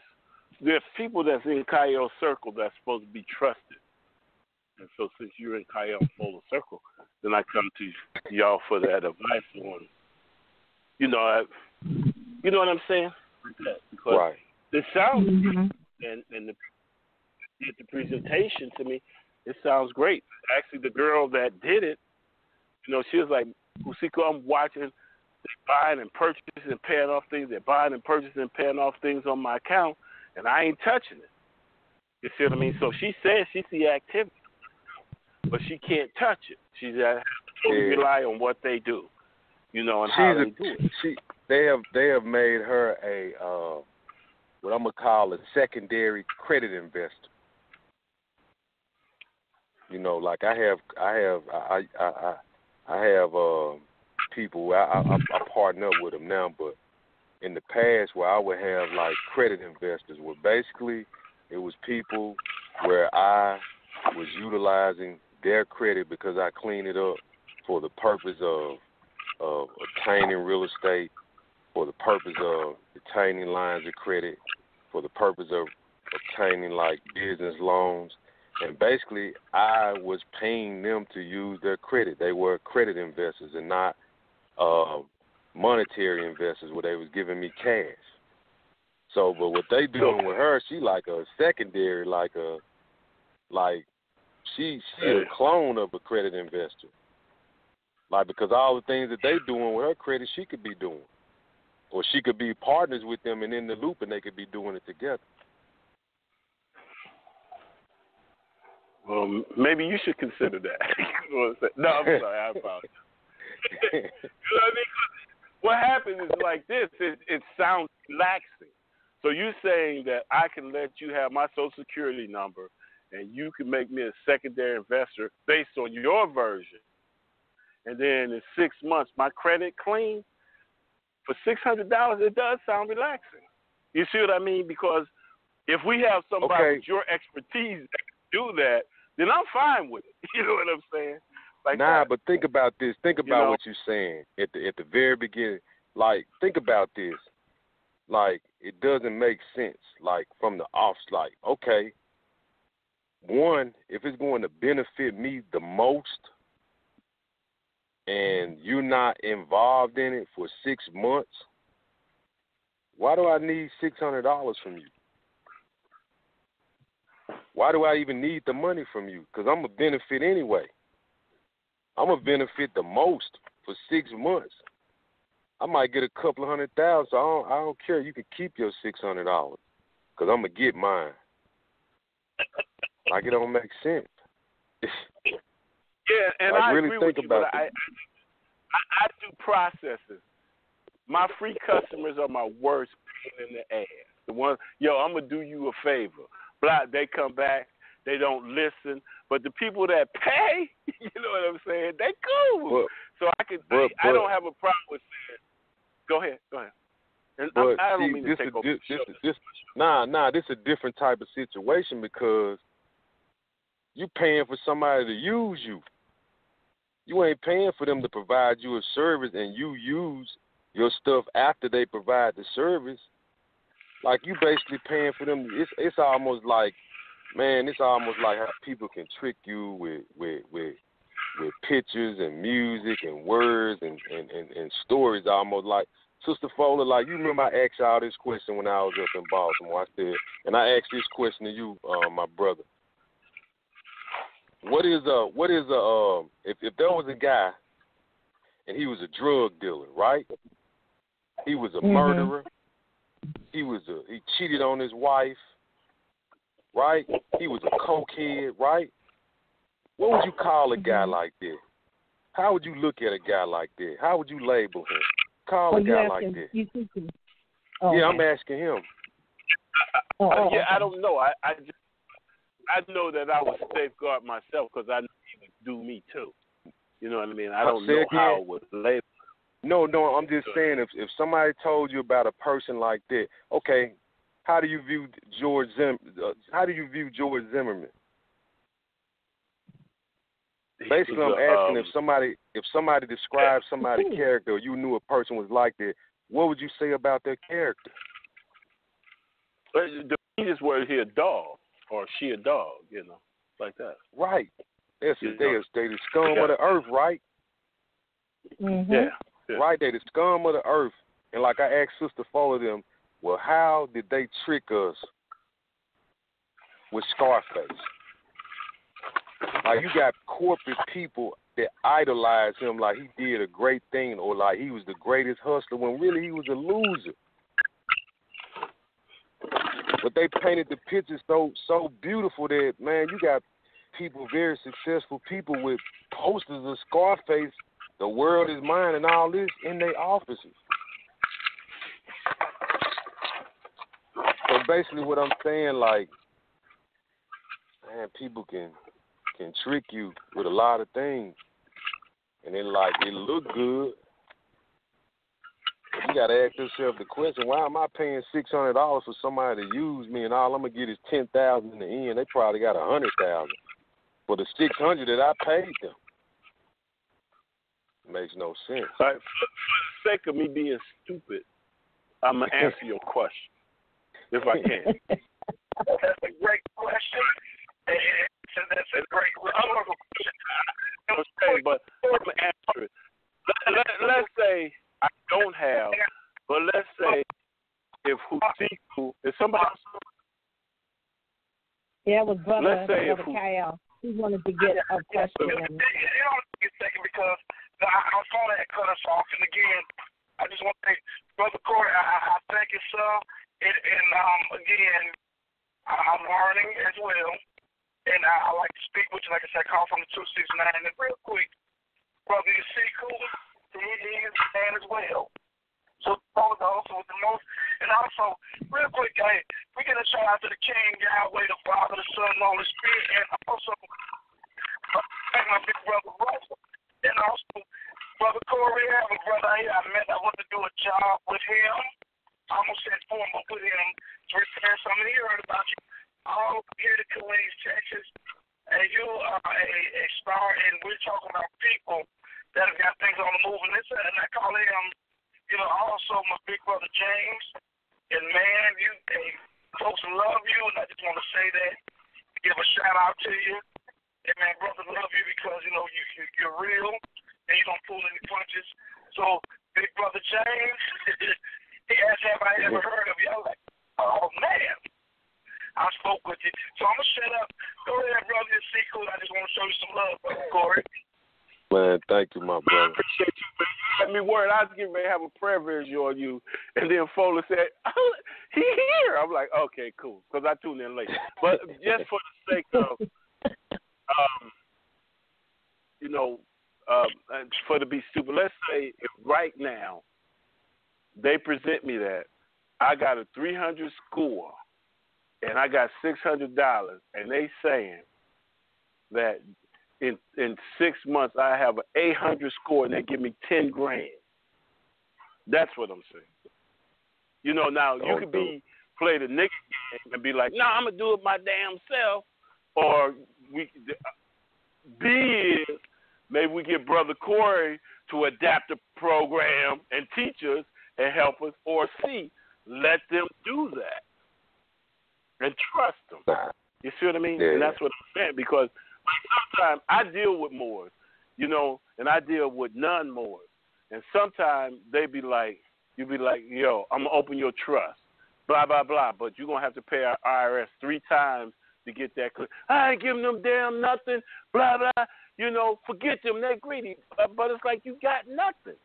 people that's in Kyle Circle that's supposed to be trusted, and so since you're in Kyle Fuller Circle, then I come to y'all for that advice on, you know what I'm saying? Because right. It sounds and the presentation to me, it sounds great. Actually, the girl that did it, you know, she was like, Usiko, I'm watching. They're buying and purchasing and paying off things. They're buying and purchasing and paying off things on my account, and I ain't touching it. You see what I mean? So she says she see activity, but she can't touch it. She's totally rely on what they do, you know, and how they do it. They have made her a what I'm gonna call a secondary credit investor. You know, like I have people. I partner up with them now, but in the past where I would have like credit investors, where basically it was people where I was utilizing their credit because I cleaned it up for the purpose of obtaining real estate, for the purpose of obtaining lines of credit, for the purpose of obtaining like business loans. And basically I was paying them to use their credit. They were credit investors and not monetary investors where they was giving me cash. So, but what they doing with her, she like a secondary, she's a clone of a credit investor. Like, because all the things that they doing with her credit, she could be doing. Or she could be partners with them and in the loop and they could be doing it together. Well, maybe you should consider that. No, I'm sorry, I apologize. You know what I mean? What happens is like this, it sounds relaxing. So you're saying that I can let you have my Social Security number and you can make me a secondary investor based on your version. And then in 6 months, my credit clean for $600, it does sound relaxing. You see what I mean? Because if we have somebody with your expertise that can do that, then I'm fine with it. You know what I'm saying? Like but think about this. Think about what you're saying at the very beginning. Like, think about this. Like, it doesn't make sense. Like, from the off, like, okay, one, if it's going to benefit me the most and you're not involved in it for 6 months, why do I need $600 from you? Why do I even need the money from you? Because I'm a benefit anyway. I'm going to benefit the most for 6 months. I might get a couple of $100,000, so I don't care. You can keep your $600 because I'm going to get mine. Like, it don't make sense. Yeah, and like, I really agree think with you, about but I do processes. My free customers are my worst pain in the ass. The one, I'm going to do you a favor. Blah, they come back. They don't listen. But the people that pay, you know what I'm saying, they cool. So I don't have a problem with saying, go ahead. And I don't mean to take over the show. This is a different type of situation because you paying for somebody to use you. You ain't paying for them to provide you a service and you use your stuff after they provide the service. Like, you basically paying for them. It's almost like, man, it's almost like how people can trick you with pictures and music and words and stories, almost like Sister Fowler. Like, you remember I asked y'all this question when I was up in Baltimore. I said, and I asked this question to you, my brother. If there was a guy and he was a drug dealer, right? He was a murderer. He cheated on his wife, right? He was a cokehead, right? What would you call a guy like that? How would you look at a guy like that? How would you label him? Call a guy like that. Okay. Yeah, I'm asking him. I don't know. I I know that I would safeguard myself because I know he would do me too. You know what I mean? I don't know how it would label. No, I'm just saying if somebody told you about a person like that, okay, how do you view George Zimmerman? Basically, I'm asking if somebody described somebody's character, or you knew a person was like that, what would you say about their character? The easiest word here, dog, or she a dog, like that. Right. They the scum of the earth, right? Mm-hmm. Yeah. Right, they the scum of the earth. And like I asked Sister Fuller them, well, how did they trick us with Scarface? Like, you got corporate people that idolize him like he did a great thing or like he was the greatest hustler when really he was a loser. But they painted the picture so beautiful that, man, you got people, very successful people with posters of Scarface, the world is mine and all this in their offices. So basically what I'm saying, like, man, people can trick you with a lot of things. And then, like, it look good. You got to ask yourself the question, why am I paying $600 for somebody to use me and all I'm going to get is $10,000 in the end? They probably got $100,000 for the $600 that I paid them. Makes no sense. For the sake of me being stupid, I'm going to answer your question, if I can. That's a great question. That's a great question. But I'm going to answer it. Let's say I don't have, but let's say if Husiku, if somebody... Yeah, it was Brother Kyle. He wanted to get a question in. Because our phone had cut us off. And again, I just want to say, Brother Corey, I thank you, sir. And again, I'm learning as well. And I like to speak with you, like I said, call from the 269. And real quick, Brother Yusiku, he is a man as well. So also with the most, and also, real quick, hey, we get a shout out to the King, Yahweh, the Father, the Son, the Holy Spirit, and also my big brother Russell, and also Brother Corey, I have a brother here I want to do a job with him. I almost said form up with him to repair something. He heard about you all here to Killeen, Texas, and you are a star, and we're talking about people that have got things on the move, and I call him, also my big brother James, and man, folks love you, and I just want to say that, give a shout out to you, and man, brother, love you because you're real, and you don't pull any punches. So, big brother James, he asked, have I ever heard of you? I'm like, oh man, I spoke with you, so I'm gonna shut up. Go ahead, brother, it's cool. I just want to show you some love, brother Corey. Man, thank you, my brother. I appreciate you, man. You had me worried. I was getting ready to have a prayer vision on you. And then Fuller said, oh, he here. I'm like, okay, cool. Because I tuned in late. But just for the sake of, for to be stupid, let's say if right now they present me that I got a 300 score and I got $600 and they saying that in 6 months I have an 800 score and they give me $10,000. That's what I'm saying. Now you could play the nigga game and be like, no, I'm gonna do it my damn self, or B is maybe we get Brother Corey to adapt the program and teach us and help us, or C, let them do that and trust them. You see what I mean? Yeah. And that's what I'm saying, because sometimes I deal with Moors, and I deal with non-Moors. And sometimes you be like, yo, I'm going to open your trust, blah, blah, blah, but you're going to have to pay our IRS 3 times to get that clear. I ain't giving them damn nothing, blah, blah. Forget them, they're greedy. But it's like you got nothing.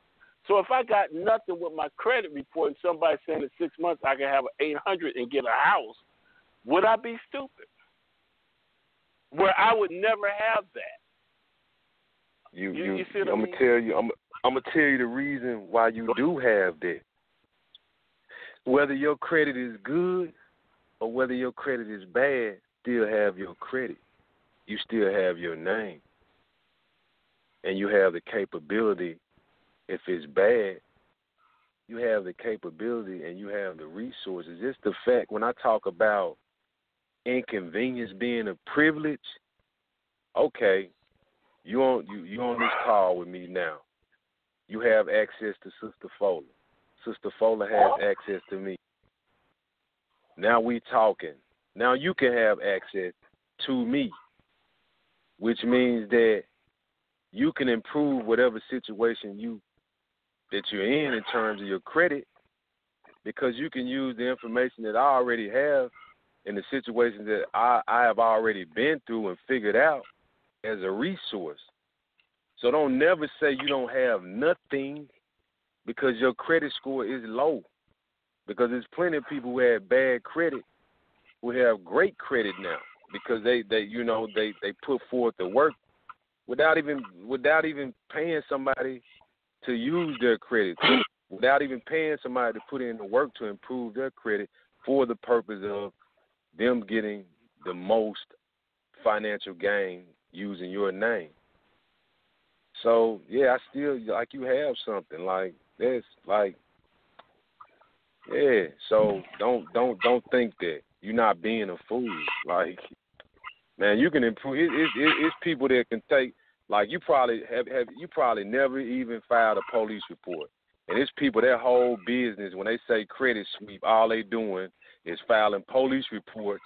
So if I got nothing with my credit report and somebody saying in 6 months I can have an 800 and get a house, would I be stupid? Where I would never have that. You see what I mean? I'm gonna tell you the reason why you do have that. Whether your credit is good or whether your credit is bad, still have your credit. You still have your name. And you have the capability, if it's bad, you have the capability and you have the resources. It's the fact when I talk about inconvenience being a privilege, okay, you on this call with me now. You have access to Sister Fuller. Sister Fuller has access to me. Now we talking. Now you can have access to me, which means that you can improve whatever situation that you're in terms of your credit, because you can use the information that I already have in the situations that I have already been through and figured out as a resource. So don't never say you don't have nothing because your credit score is low, because there's plenty of people who have bad credit who have great credit now because they put forth the work without even paying somebody to use their credit, without even paying somebody to put in the work to improve their credit for the purpose of them getting the most financial gain using your name. So yeah, I still like you have something like this, like yeah. So don't think that you're not being a fool. Like, man, you can improve. It's people that can take. Like you probably you probably never even filed a police report, and it's people their whole business when they say credit sweep, all they doing is filing police reports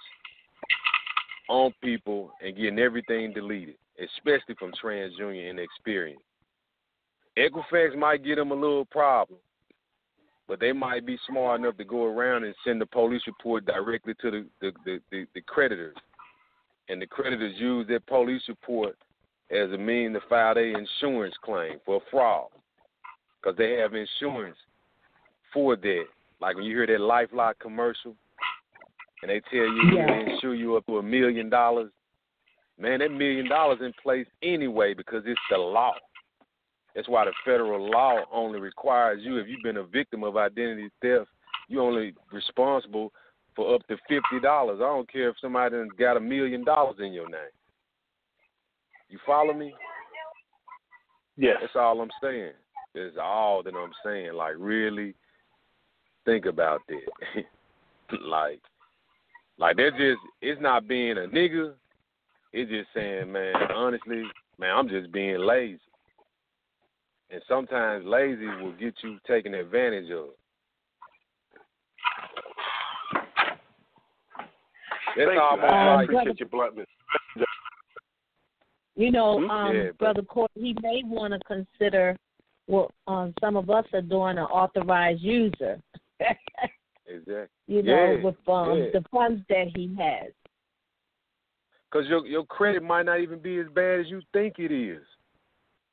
on people and getting everything deleted, especially from TransUnion and Experian. Equifax might get them a little problem, but they might be smart enough to go around and send the police report directly to the creditors, and the creditors use their police report as a means to file their insurance claim for fraud, because they have insurance for that. Like when you hear that LifeLock commercial, and they tell you they insure you up to $1 million, man, that $1 million in place anyway because it's the law. That's why the federal law only requires you, if you've been a victim of identity theft, you're only responsible for up to $50. I don't care if somebody got $1 million in your name. You follow me? Yes. That's all I'm saying. That's all that I'm saying. Like, really think about that. like they're just, it's not being a nigga. It's just saying, man, honestly, man, I'm just being lazy. And sometimes lazy will get you taken advantage of. That's almost I appreciate your bluntness. You know, Brother Court, he may want to consider what some of us are doing, an authorized user. Exactly. You know, with the funds that he has. Because your credit might not even be as bad as you think it is.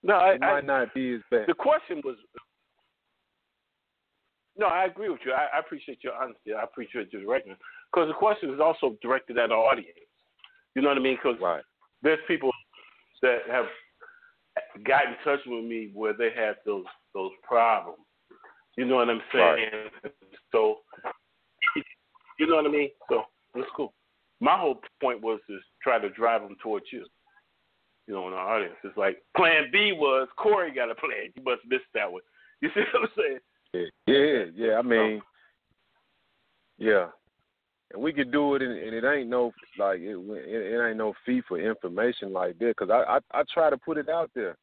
No, it might not be as bad. The question was, no, I agree with you. I appreciate your honesty. I appreciate your directness. Because the question is also directed at our audience. You know what I mean? Because there's people that have got in touch with me where they had those problems. You know what I'm saying? Right. So, you know what I mean? So, that's cool. My whole point was to try to drive them towards you. You know, in our audience. It's like plan B was Corey got a plan. You must miss that one. You see what I'm saying? Yeah. I mean, yeah. And we could do it, and it ain't no, like, it ain't no fee for information like that, because I try to put it out there.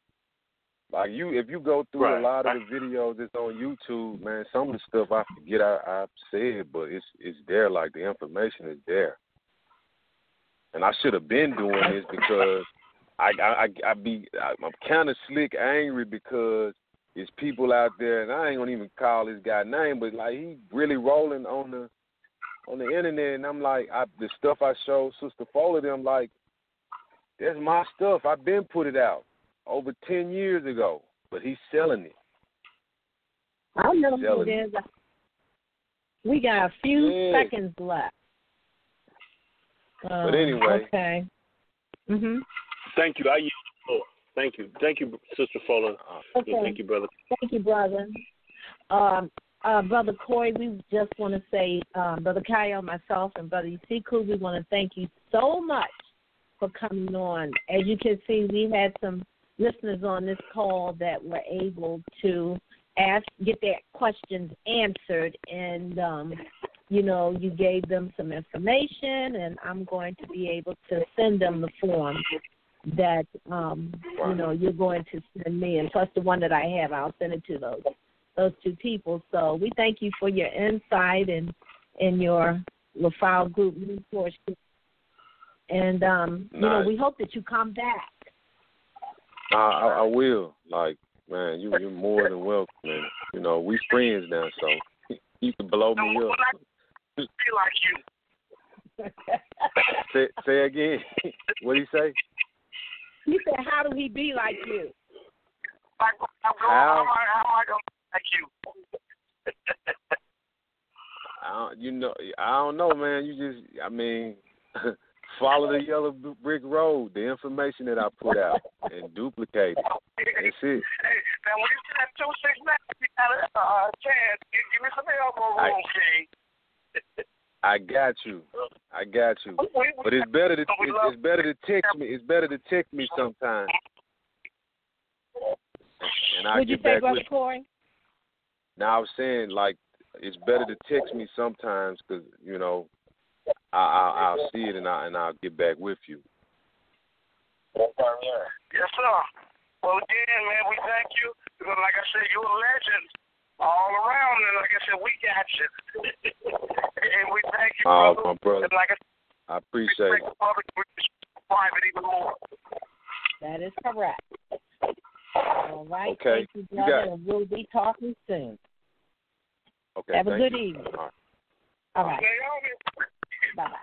Like, if you go through a lot of the videos that's on YouTube, man, some of the stuff I forget I said, but it's there, like, the information is there. And I should have been doing this because I'm kind of slick angry because there's people out there, and I ain't gonna even call this guy name, but like he really rolling on the internet, and I'm like, the stuff I showed Sister Fuller, them like, that's my stuff. I've been put it out over 10 years ago, but he's selling it. I know who it is. We got a few seconds left. But anyway. Okay. Mhm. Thank you. I yield the floor. Thank you, Sister Fuller. Okay. Thank you, brother. Thank you, brother. Brother Corey, we just want to say, Brother Kyle, myself, and Brother Isiku, we want to thank you so much for coming on. As you can see, we had some listeners on this call that were able to get their questions answered, and you gave them some information, and I'm going to be able to send them the form that you're going to send me, and plus the one that I have, I'll send it to those two people. So we thank you for your insight and your LaFowl Group mentorship, and we hope that you come back. I will. Like, man, you're more than welcome, man. We friends now, so you can blow me up. Be like you. Say again. What did he say? He said, "How do he be like you?" How am I gonna be like you? I don't know, man. Follow the yellow brick road, the information that I put out, and duplicate it. That's it. Hey, now when you see that 269, you got a chance. Give me some elbow room, King. I got you. But it's better to text me. It's better to text me sometimes. And I'll Would you get say, back Brother with you. Corey? Now I was saying, like, it's better to text me sometimes because I'll see it and I'll get back with you. Yes, sir. Well, again, man, we thank you because, like I said, you're a legend all around, and like I said, we got you. And we thank you, brother. My brother. And like I appreciate it. Private even more. That is correct. All right. Okay. Thank you, brother, and we'll be talking soon. Okay. Have a good you. evening. All right. Okay, Bye-bye.